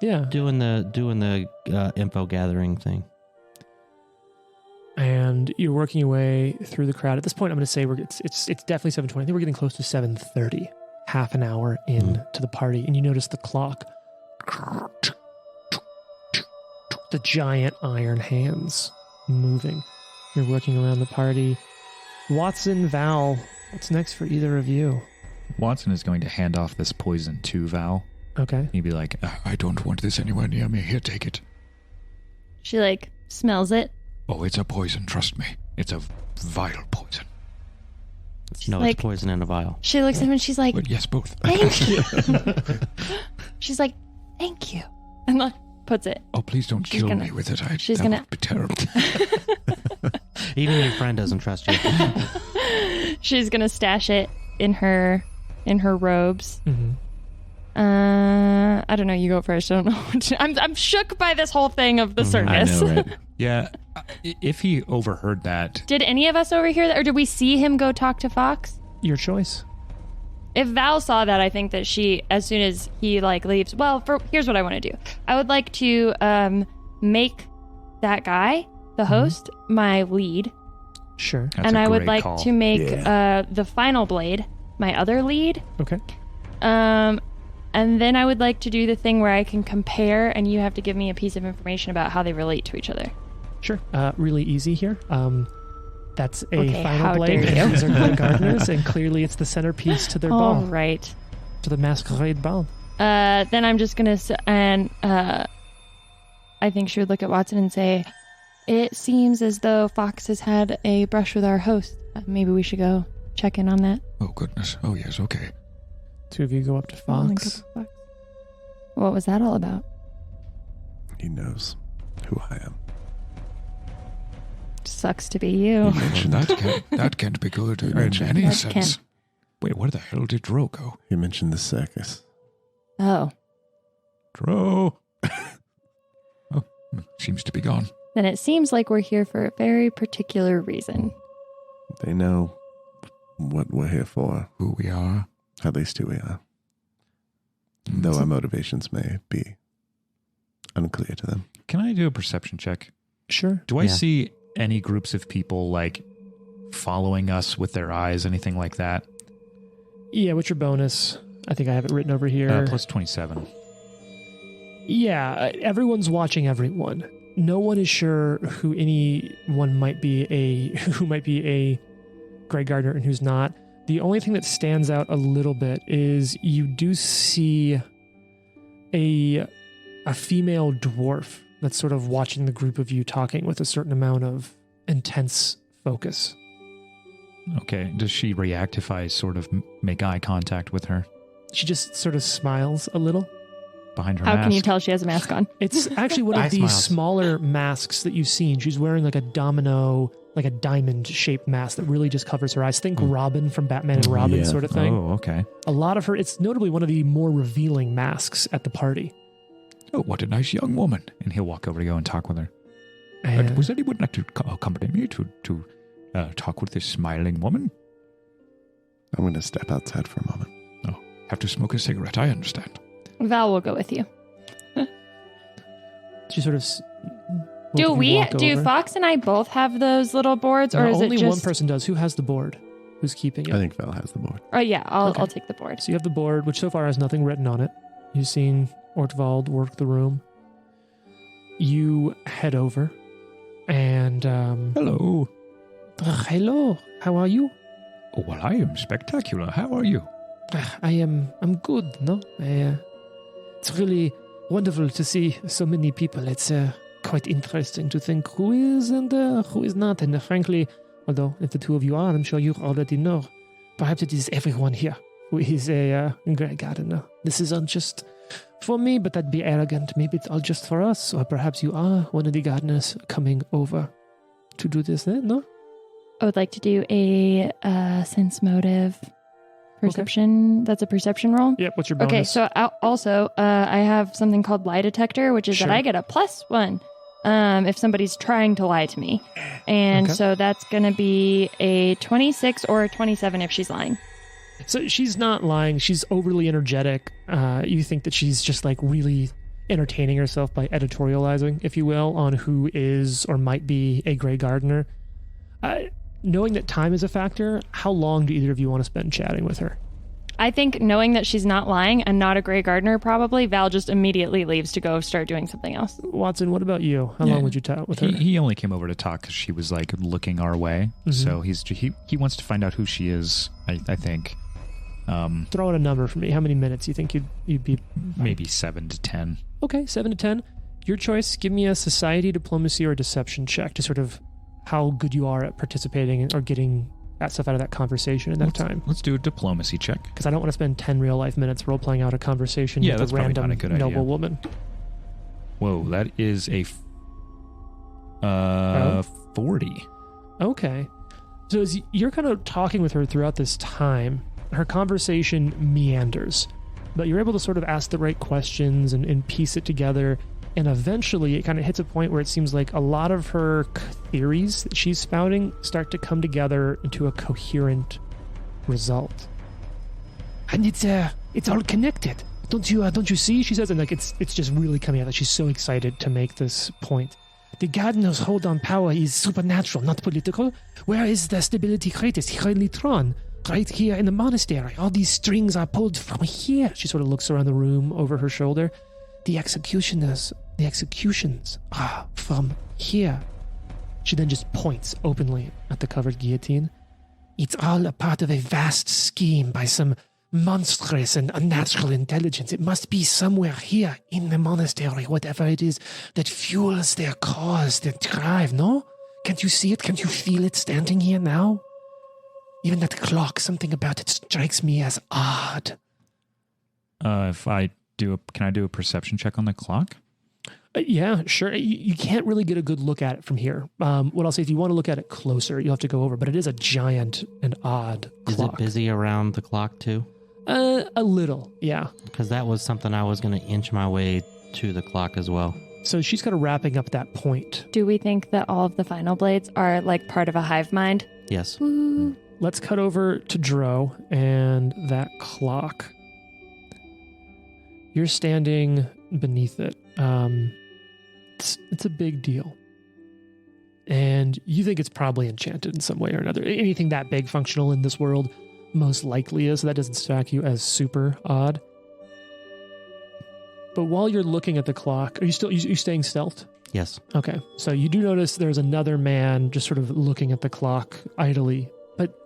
doing the info gathering thing. And you're working your way through the crowd. At this point, I'm going to say it's definitely 7:20. I think we're getting close to 7:30, half an hour into the party, and you notice the clock, the giant iron hands moving. You're working around the party. Watson, Val, what's next for either of you? Watson is going to hand off this poison to Val. Okay. He'd be like, I don't want this anywhere near me. Here, take it. She like smells it. Oh, it's a poison, trust me. It's a vile poison. No, like- it's poison in a vial. She looks at him and she's like, But yes, both. thank you. She's like, thank you. And like puts it. Oh, please don't She's kill gonna- me with it. she's That gonna- would be terrible. Even your friend doesn't trust you. She's gonna stash it in her robes. Mm-hmm. I don't know. You go first. I don't know. I'm shook by this whole thing of the circus. I know, right? yeah, if he overheard that, Did any of us overhear that, or did we see him go talk to Fox? Your choice. If Val saw that, I think that she, as soon as he like leaves, here's what I want to do. I would like to make that guy, the host, my lead, Sure. that's and a I would great like call. to make the final blade my other lead. Okay. And then I would like to do the thing where I can compare, and you have to give me a piece of information about how they relate to each other. Sure. Really easy here. That's a Okay, final how blade. dare you. These are Grey Gardeners, and clearly it's the centerpiece to their All ball, right. to the masquerade ball. Then I'm just gonna I think she would look at Watson and say, "It seems as though Fox has had a brush with our host. Maybe we should go check in on that." Oh, goodness. Oh, yes, okay. Two of you go up to Fox. What was that all about? He knows who I am. Sucks to be you. That can't be good in any That sense. can't. Wait, where the hell did Dro go? He mentioned the circus. Oh, Dro! Oh, seems to be gone. then it seems like we're here for a very particular reason. They know what we're here for. Who we are. At least who we are. Though our motivations may be unclear to them. Can I do a perception check? Sure. Do I Yeah. see any groups of people like following us with their eyes, anything like that? Yeah, what's your bonus? I think I have it written over here. Plus 27. Yeah, everyone's watching everyone. No one is sure who anyone might be a Grey Gardener and who's not. The only thing that stands out a little bit is you do see a female dwarf that's sort of watching the group of you talking with a certain amount of intense focus. Okay. Does she react if I sort of make eye contact with her She just sort of smiles a little. behind her How mask? can you tell she has a mask on? It's actually one Eye of these smiles. smaller masks that you've seen. She's wearing like a domino, like a diamond-shaped mask that really just covers her eyes. Think Robin from Batman and Robin Yeah. sort of thing. Oh, okay. A lot of her, it's notably one of the more revealing masks at the party. Oh, what a nice young woman. And he'll walk over to go and talk with her. And Was anyone like to accompany me to talk with this smiling woman? I'm going to step outside for a moment. Oh, have to smoke a cigarette, I understand. Val will go with you. she sort of... Do Fox and I both have those little boards, or is only it just one person does. Who has the board? Who's keeping it? I think Val has the board. Oh yeah, I'll Okay. I'll take the board. So you have the board, which so far has nothing written on it. You've seen Ortwald work the room. You head over and... Hello. hello, how are you? Oh, well, I am spectacular. How are you? I'm good, no? It's really wonderful to see so many people. It's quite interesting to think who is and who is not. And frankly, although if the two of you are, I'm sure you already know, perhaps it is everyone here who is a Grey Gardener. This isn't just for me, but that'd be arrogant. Maybe it's all just for us, or perhaps you are one of the gardeners coming over to do this, no? I would like to do a sense motive perception. That's a perception roll. Yep, what's your bonus? Okay, so I have something called lie detector, which is Sure. that I get a +1 if somebody's trying to lie to me. And Okay. so that's going to be a 26 or a 27 if she's lying. So she's not lying. She's overly energetic. You think that she's just like really entertaining herself by editorializing, if you will, on who is or might be a Grey Gardener. Knowing that time is a factor, how long do either of you want to spend chatting with her? I think knowing that she's not lying and not a Grey Gardener, probably, Val just immediately leaves to go start doing something else. Watson, what about you? How long would you chat with her? He only came over to talk because she was like looking our way. Mm-hmm. So he wants to find out who she is, I think. Throw out a number for me. How many minutes you think you'd be? Maybe 7 to 10. Okay, 7 to 10. Your choice. Give me a society, diplomacy, or deception check to sort of how good you are at participating or getting that stuff out of that conversation in that time. Let's do a diplomacy check. Because I don't want to spend 10 real life minutes role playing out a conversation with that's a probably random not a good noble idea. woman. Whoa, that is a 40. Okay. So as you're kind of talking with her throughout this time, her conversation meanders, but you're able to sort of ask the right questions and piece it together. And eventually it kind of hits a point where it seems like a lot of her theories that she's spouting start to come together into a coherent result. And it's all connected. Don't you see? She says, and like it's just really coming out that she's so excited to make this point. The gardener's hold on power is supernatural, not political. Where is the stability greatest? Tron. Right here in the monastery. All these strings are pulled from here. She sort of looks around the room over her shoulder. The executions are from here. She then just points openly at the covered guillotine. It's all a part of a vast scheme by some monstrous and unnatural intelligence. It must be somewhere here in the monastery, whatever it is that fuels their cause, their drive, no? Can't you see it? Can't you feel it standing here now? Even that clock, something about it strikes me as odd. Can I do a perception check on the clock? Yeah, sure. You can't really get a good look at it from here. What I'll say, if you want to look at it closer, you'll have to go over, but it is a giant and odd clock. Is it busy around the clock too? A little, yeah. Because that was something I was going to inch my way to the clock as well. So she's kind of wrapping up that point. Do we think that all of the final blades are like part of a hive mind? Yes. Ooh. Let's cut over to Dro and that clock. You're standing beneath it. It's a big deal. And you think it's probably enchanted in some way or another. Anything that big functional in this world most likely is. So that doesn't strike you as super odd. But while you're looking at the clock, are you staying stealthed? Yes. Okay. So you do notice there's another man just sort of looking at the clock idly, but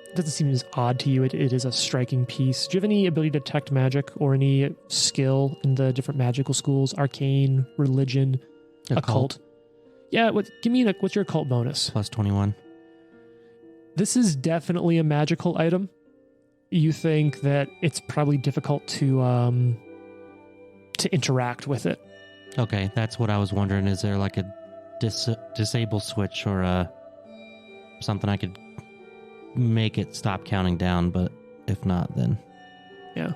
it doesn't seem as odd to you. It is a striking piece. Do you have any ability to detect magic or any skill in the different magical schools? Arcane, religion, occult? Yeah. Give me what's your occult bonus? Plus 21. This is definitely a magical item. You think that it's probably difficult to interact with it. Okay, that's what I was wondering. Is there like a disable switch or something I could make it stop counting down? But if not, then yeah.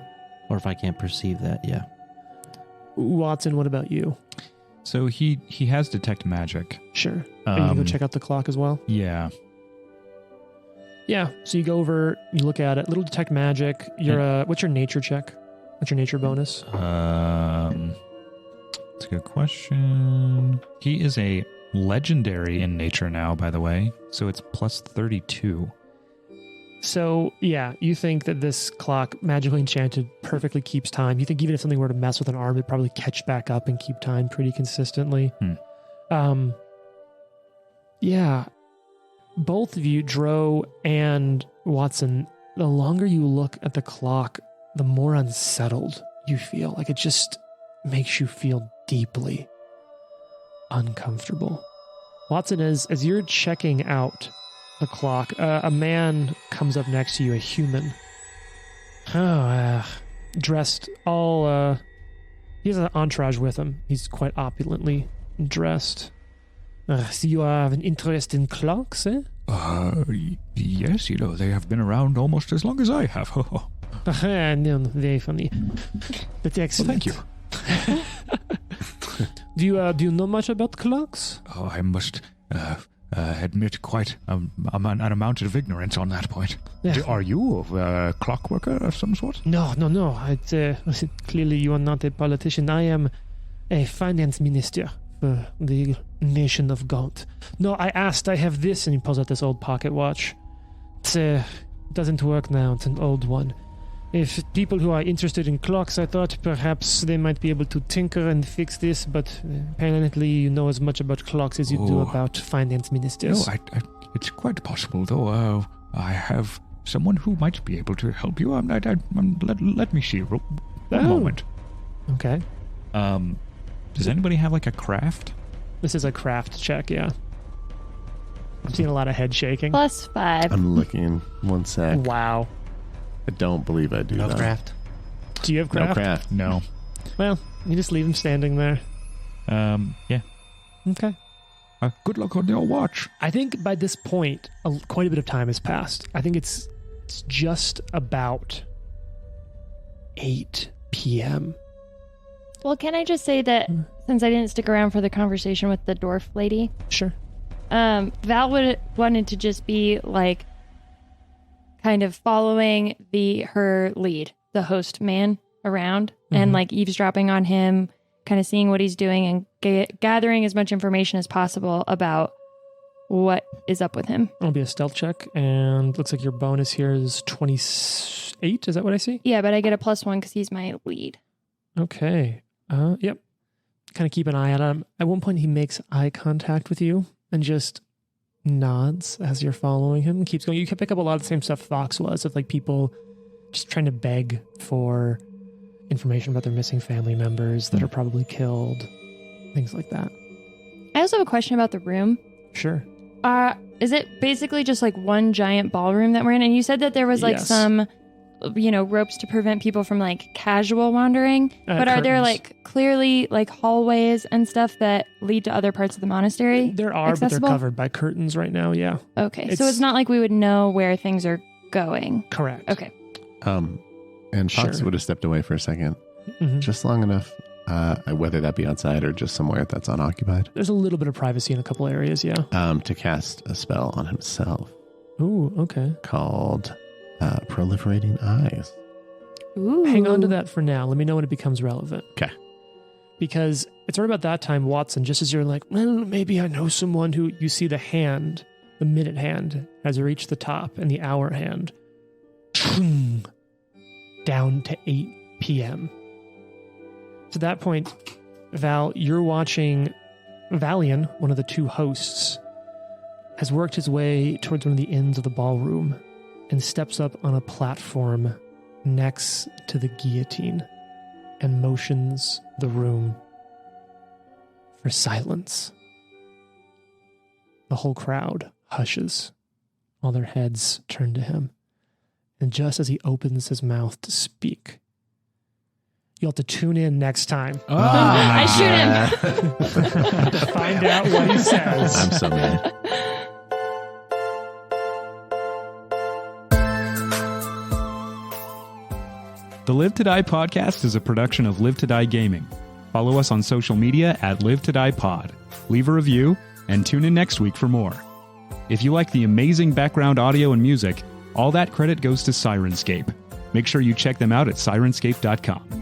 Or if I can't perceive that, yeah. Watson, what about you? So he has detect magic. Sure. Are you gonna go check out the clock as well? Yeah. Yeah. So you go over, you look at it. Little detect magic. What's your nature check? What's your nature bonus? That's a good question. He is a legendary in nature now, by the way. So it's plus 32. So, yeah, you think that this clock, magically enchanted, perfectly keeps time. You think even if something were to mess with an arm, it'd probably catch back up and keep time pretty consistently. Yeah. Both of you, Dro and Watson, the longer you look at the clock, the more unsettled you feel. Like it just makes you feel deeply uncomfortable. Watson, as you're checking out the clock, a man comes up next to you, a human. Dressed all... he has an entourage with him. He's quite opulently dressed. So you have an interest in clocks, eh? Yes, they have been around almost as long as I have. No, very funny. That's excellent. Well, thank you. Do you know much about clocks? I must admit quite an amount of ignorance on that point. Yeah. Are you a clock worker of some sort? No. Clearly, you are not a politician. I am a finance minister for the nation of God. No, I have this, and he pulls out this old pocket watch. It doesn't work now. It's an old one. If people who are interested in clocks, I thought perhaps they might be able to tinker and fix this, but apparently you know as much about clocks as you do about finance ministers. No, it's quite possible, though. I have someone who might be able to help you. Let me see. One moment. Okay. Does anybody have like a craft? This is a craft check, yeah. I'm seeing a lot of head shaking. +5. I'm looking. One sec. Wow. I don't believe I do. No though. craft. Do you have craft? No craft. No. Well, you just leave him standing there. Yeah. Okay. Good luck on your watch. I think by this point, quite a bit of time has passed. I think it's just about 8 p.m. Well, can I just say that since I didn't stick around for the conversation with the dwarf lady, Sure. Val wanted to just be like kind of following her lead, the host man around, and like eavesdropping on him, kind of seeing what he's doing and gathering as much information as possible about what is up with him. It'll be a stealth check, and looks like your bonus here is 28. Is that what I see? Yeah, but I get a +1 because he's my lead. Okay. Yep. Kind of keep an eye on him. At one point, he makes eye contact with you and just nods as you're following him. Keeps going. You can pick up a lot of the same stuff Fox was, of like people just trying to beg for information about their missing family members that are probably killed, things like that. I also have a question about the room. Sure. Is it basically just like one giant ballroom that we're in? And you said that there was like Yes. some, ropes to prevent people from like casual wandering. But are there curtains. like clearly like hallways and stuff that lead to other parts of the monastery? There are, accessible? but they're covered by curtains right now. Yeah. Okay, so it's not like we would know where things are going. Correct. Okay. And Fox Sure. would have stepped away for a second, Mhm. just long enough, whether that be outside or just somewhere that's unoccupied, There's a little bit of privacy in a couple areas. Yeah. to cast a spell on himself Ooh. Okay. called Proliferating Eyes. Ooh. Hang on to that for now. Let me know when it becomes relevant. Okay. Because it's right about that time, Watson, just as you're like, well, maybe I know someone who you see the hand, the minute hand, has reached the top, and the hour hand, down to 8 p.m. To that point, Val, you're watching Valian, one of the two hosts, has worked his way towards one of the ends of the ballroom and steps up on a platform next to the guillotine and motions the room for silence. The whole crowd hushes, all their heads turn to him. And just as he opens his mouth to speak, you'll have to tune in next time I shoot him. to find out what he says. I'm so mad. The Live to Die podcast is a production of Live to Die Gaming. Follow us on social media at Live to Die Pod. Leave a review and tune in next week for more. If you like the amazing background audio and music, all that credit goes to Syrinscape. Make sure you check them out at Syrinscape.com.